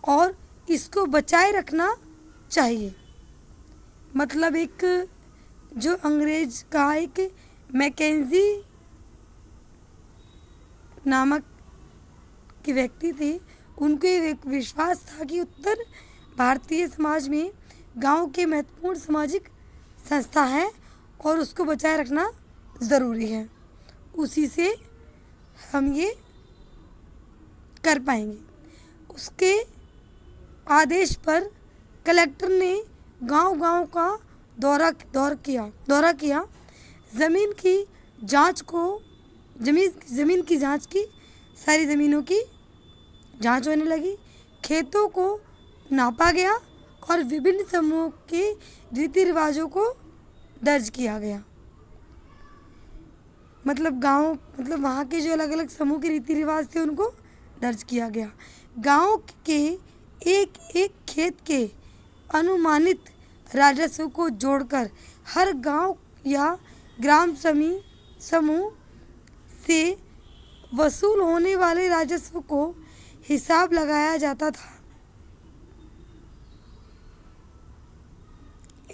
Speaker 1: और इसको बचाए रखना चाहिए। मतलब एक जो अंग्रेज का एक मैकेंजी नामक के व्यक्ति थे, उनको एक विश्वास था कि उत्तर भारतीय समाज में गांव के महत्वपूर्ण सामाजिक संस्था है और उसको बचाए रखना ज़रूरी है। उसी से हम ये कर पाएंगे। उसके आदेश पर कलेक्टर ने गांव-गांव का दौरा किया। ज़मीन की जांच की, सारी ज़मीनों की जांच होने लगी। खेतों को नापा गया और विभिन्न समूहों के रीति रिवाजों को दर्ज किया गया। मतलब वहाँ के जो अलग अलग समूह के रीति रिवाज थे उनको दर्ज किया गया। गांव के एक एक खेत के अनुमानित राजस्व को जोड़कर हर गांव या ग्राम समूह से वसूल होने वाले राजस्व को हिसाब लगाया जाता था।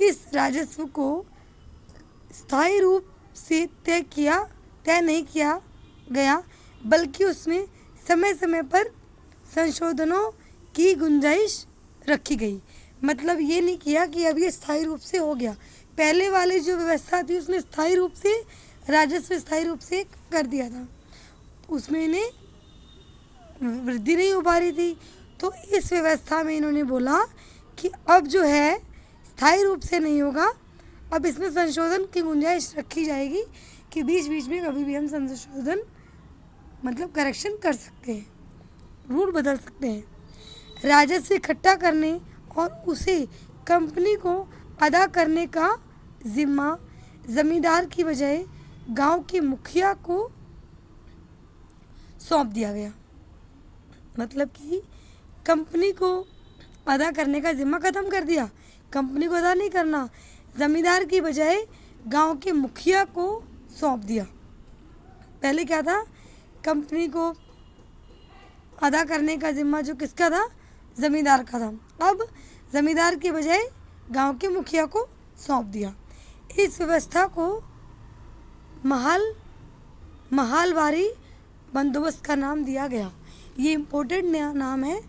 Speaker 1: इस राजस्व को स्थायी रूप से तय नहीं किया गया, बल्कि उसमें समय समय पर संशोधनों की गुंजाइश रखी गई। मतलब ये नहीं किया कि अब ये स्थायी रूप से हो गया। पहले वाली जो व्यवस्था थी उसने स्थायी रूप से राजस्व स्थायी रूप से कर दिया था, उसमें इन्हें वृद्धि नहीं हो पा रही थी। तो इस व्यवस्था में इन्होंने बोला कि अब जो है स्थायी रूप से नहीं होगा, अब इसमें संशोधन की गुंजाइश रखी जाएगी कि बीच बीच में कभी भी हम संशोधन मतलब करेक्शन कर सकते हैं, रूल बदल सकते हैं। राजस्व इकट्ठा करने और उसे कंपनी को अदा करने का जिम्मा जमींदार की बजाय गांव के मुखिया को सौंप दिया गया। मतलब कि कंपनी को अदा करने का जिम्मा ख़त्म कर दिया, कंपनी को अदा नहीं करना, ज़मींदार की बजाय गांव के मुखिया को सौंप दिया। पहले क्या था, कंपनी को अदा करने का जिम्मा जो किसका था, ज़मींदार का था, अब ज़मींदार के बजाय गांव के मुखिया को सौंप दिया। इस व्यवस्था को महालवारी बंदोबस्त का नाम दिया गया। ये इम्पोर्टेंट नाम है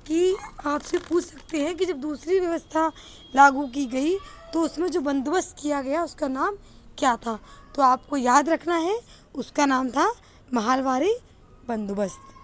Speaker 1: कि आपसे पूछ सकते हैं कि जब दूसरी व्यवस्था लागू की गई तो उसमें जो बंदोबस्त किया गया उसका नाम क्या था, तो आपको याद रखना है उसका नाम था महालवारी बंदोबस्त।